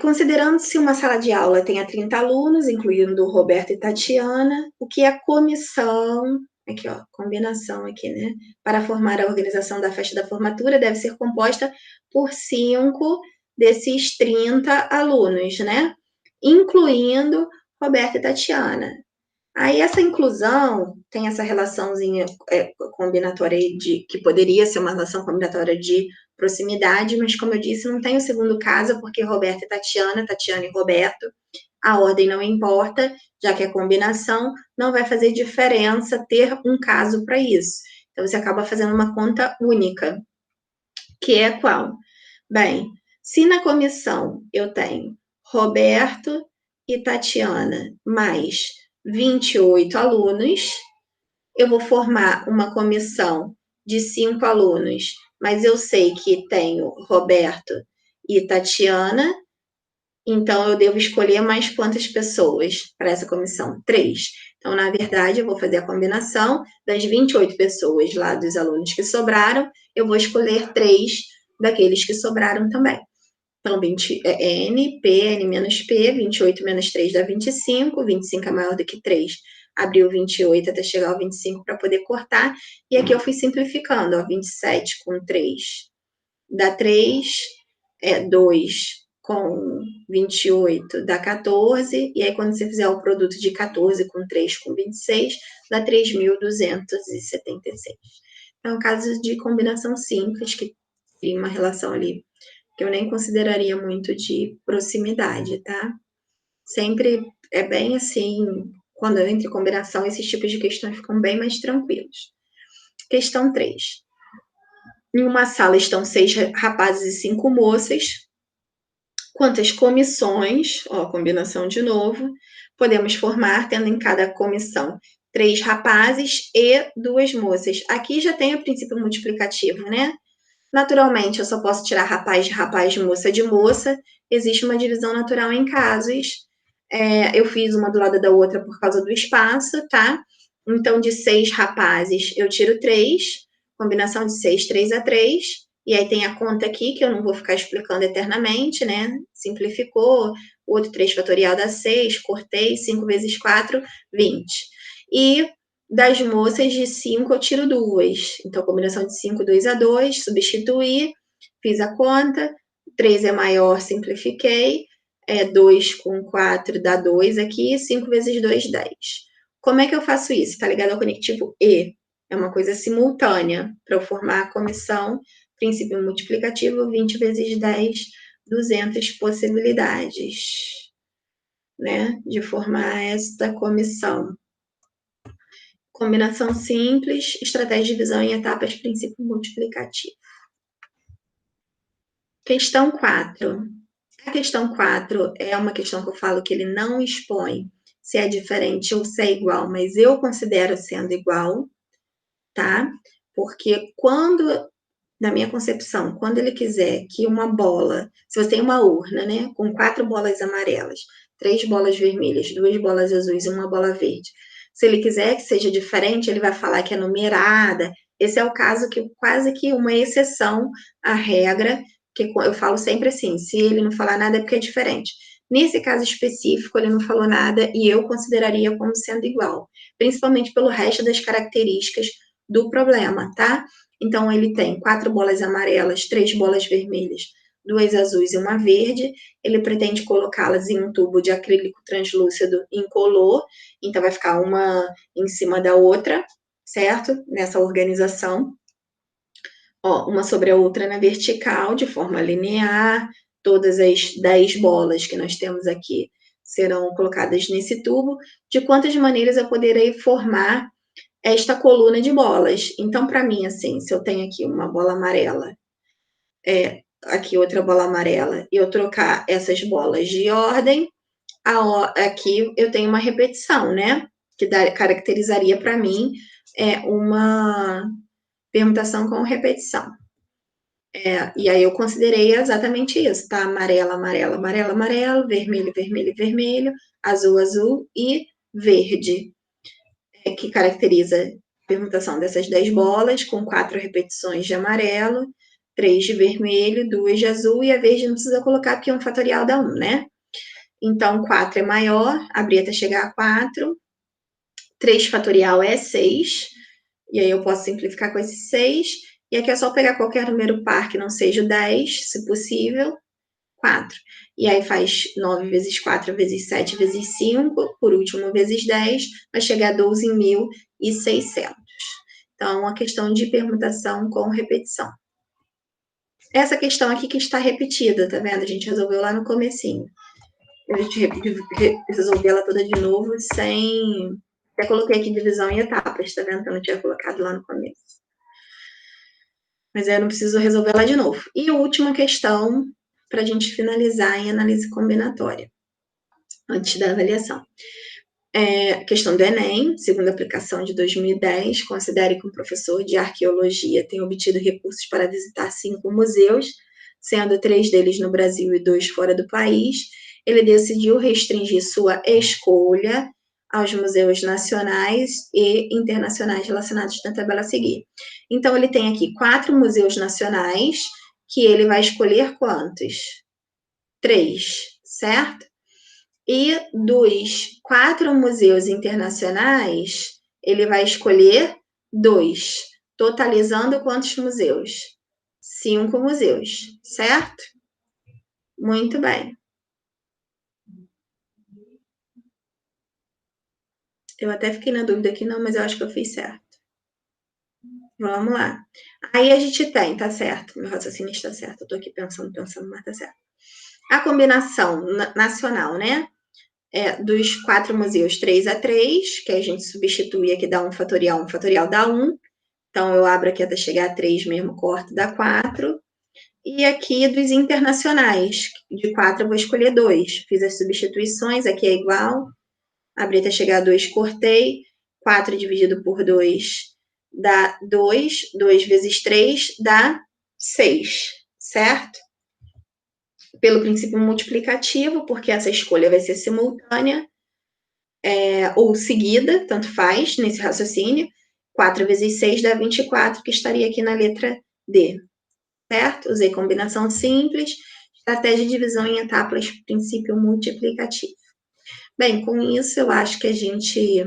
Considerando-se uma sala de aula tenha 30 alunos, incluindo Roberto e Tatiana, o que a comissão, aqui ó, combinação aqui, né, para formar a organização da festa da formatura deve ser composta por 5 desses 30 alunos, né, incluindo Roberto e Tatiana. Aí essa inclusão tem essa relaçãozinha combinatória que poderia ser uma relação combinatória de proximidade, mas como eu disse, não tem o segundo caso, porque Roberto e Tatiana, Tatiana e Roberto, a ordem não importa, já que a combinação não vai fazer diferença ter um caso para isso. Então, você acaba fazendo uma conta única, que é qual? Bem, se na comissão eu tenho Roberto e Tatiana mais 28 alunos, eu vou formar uma comissão de 5 alunos, mas eu sei que tenho Roberto e Tatiana, então eu devo escolher mais quantas pessoas para essa comissão? 3. Então, na verdade, eu vou fazer a combinação das 28 pessoas lá dos alunos que sobraram, eu vou escolher 3 daqueles que sobraram também. Então, N, P, N menos P, 28 menos 3 dá 25, 25 é maior do que 3, abriu 28 até chegar ao 25 para poder cortar, e aqui eu fui simplificando, ó, 27 com 3 dá 3, 2 com 28 dá 14, e aí quando você fizer o produto de 14 com 3 com 26, dá 3.276. É um caso de combinação simples, que tem uma relação ali que eu nem consideraria muito de proximidade, tá? Sempre é bem assim, quando entra em combinação, esses tipos de questões ficam bem mais tranquilos. Questão 3. Em uma sala estão 6 rapazes e 5 moças. Quantas comissões, ó, combinação de novo, podemos formar, tendo em cada comissão 3 rapazes e 2 moças? Aqui já tem o princípio multiplicativo, né? Naturalmente, eu só posso tirar rapaz de rapaz, moça de moça. Existe uma divisão natural em casos. Eu fiz uma do lado da outra por causa do espaço, tá? Então, de 6 rapazes, eu tiro 3. Combinação de 6, 3 a 3. E aí tem a conta aqui, que eu não vou ficar explicando eternamente, né? Simplificou. O outro 3 fatorial dá 6. Cortei. 5 vezes 4, 20. E das moças, de 5 eu tiro 2. Então, combinação de 5, 2 a 2, substituir, fiz a conta, 3 é maior, simplifiquei, 2 com 4 dá 2 aqui, 5 vezes 2, 10. Como é que eu faço isso? Está ligado ao conectivo E. É uma coisa simultânea. Para eu formar a comissão, princípio multiplicativo, 20 vezes 10, 200 possibilidades, né, de formar esta comissão. Combinação simples, estratégia de divisão em etapas, princípio multiplicativo. Questão 4. A questão 4 é uma questão que eu falo que ele não expõe se é diferente ou se é igual, mas eu considero sendo igual, tá? Porque quando, na minha concepção, quando ele quiser que uma bola, se você tem uma urna, né, com 4 bolas amarelas, 3 bolas vermelhas, 2 bolas azuis e uma bola verde, se ele quiser que seja diferente, ele vai falar que é numerada. Esse é o caso que quase que uma exceção à regra, que eu falo sempre assim, se ele não falar nada é porque é diferente. Nesse caso específico, ele não falou nada e eu consideraria como sendo igual, principalmente pelo resto das características do problema, tá? Então, ele tem 4 bolas amarelas, 3 bolas vermelhas, 2 azuis e uma verde. Ele pretende colocá-las em um tubo de acrílico translúcido incolor. Então, vai ficar uma em cima da outra, certo? Nessa organização. Ó, uma sobre a outra na vertical, de forma linear. Todas as 10 bolas que nós temos aqui serão colocadas nesse tubo. De quantas maneiras eu poderei formar esta coluna de bolas? Então, para mim, assim, se eu tenho aqui uma bola amarela, aqui outra bola amarela, e eu trocar essas bolas de ordem, aqui eu tenho uma repetição, né? Que caracterizaria para mim uma permutação com repetição. E aí eu considerei exatamente isso, tá? Amarelo, amarelo, amarelo, amarelo, vermelho, vermelho, vermelho, azul, azul e verde, que caracteriza a permutação dessas 10 bolas, com 4 repetições de amarelo, 3 de vermelho, 2 de azul, e a verde não precisa colocar porque é um fatorial dá 1, né? Então, 4 é maior, abrir até chegar a 4, 3 fatorial é 6, e aí eu posso simplificar com esse 6, e aqui é só pegar qualquer número par que não seja o 10, se possível, 4. E aí faz 9 vezes 4 vezes 7 vezes 5, por último, vezes 10, vai chegar a 12.600. Então, é uma questão de permutação com repetição. Essa questão aqui que está repetida, tá vendo? A gente resolveu lá no comecinho. A gente resolveu ela toda de novo, sem... Até coloquei aqui divisão em etapas, tá vendo? Que eu não tinha colocado lá no começo. Mas aí eu não preciso resolver ela de novo. E a última questão, para a gente finalizar em análise combinatória, antes da avaliação. Questão do Enem, segunda aplicação de 2010, considere que um professor de arqueologia tem obtido recursos para visitar 5 museus, sendo 3 deles no Brasil e 2 fora do país. Ele decidiu restringir sua escolha aos museus nacionais e internacionais relacionados na tabela a seguir. Então, ele tem aqui 4 museus nacionais, que ele vai escolher quantos? 3, certo? E dos 4 museus internacionais, ele vai escolher 2, totalizando quantos museus? 5 museus, certo? Muito bem. Eu até fiquei na dúvida aqui, não, mas eu acho que eu fiz certo. Vamos lá. Aí a gente tem, tá certo, meu raciocínio está certo, eu tô aqui pensando, mas tá certo. A combinação nacional, né? Dos 4 museus 3 a 3, que a gente substitui aqui, dá 1 fatorial dá 1. Então, eu abro aqui até chegar a 3 mesmo, corto, dá 4. E aqui dos internacionais, de 4 eu vou escolher 2. Fiz as substituições, aqui é igual. Abri até chegar a 2, cortei. 4 dividido por 2 dá 2. 2 vezes 3 dá 6, certo? Pelo princípio multiplicativo, porque essa escolha vai ser simultânea ou seguida, tanto faz, nesse raciocínio. 4 vezes 6 dá 24, que estaria aqui na letra D, certo? Usei combinação simples, estratégia de divisão em etapas, princípio multiplicativo. Bem, com isso eu acho que a gente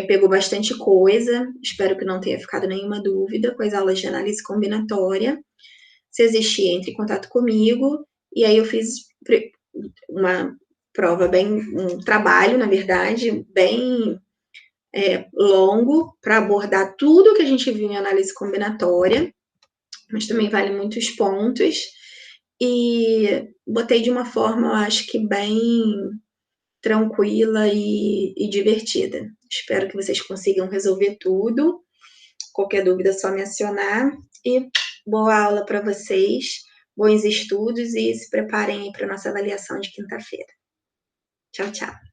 pegou bastante coisa, espero que não tenha ficado nenhuma dúvida com as aulas de análise combinatória. Se existir, entre em contato comigo, e aí eu fiz uma prova um trabalho, na verdade, bem longo, para abordar tudo que a gente viu em análise combinatória, mas também vale muitos pontos, e botei de uma forma, eu acho que bem tranquila e divertida. Espero que vocês consigam resolver tudo. Qualquer dúvida é só me acionar. E boa aula para vocês, bons estudos e se preparem para a nossa avaliação de quinta-feira. Tchau, tchau.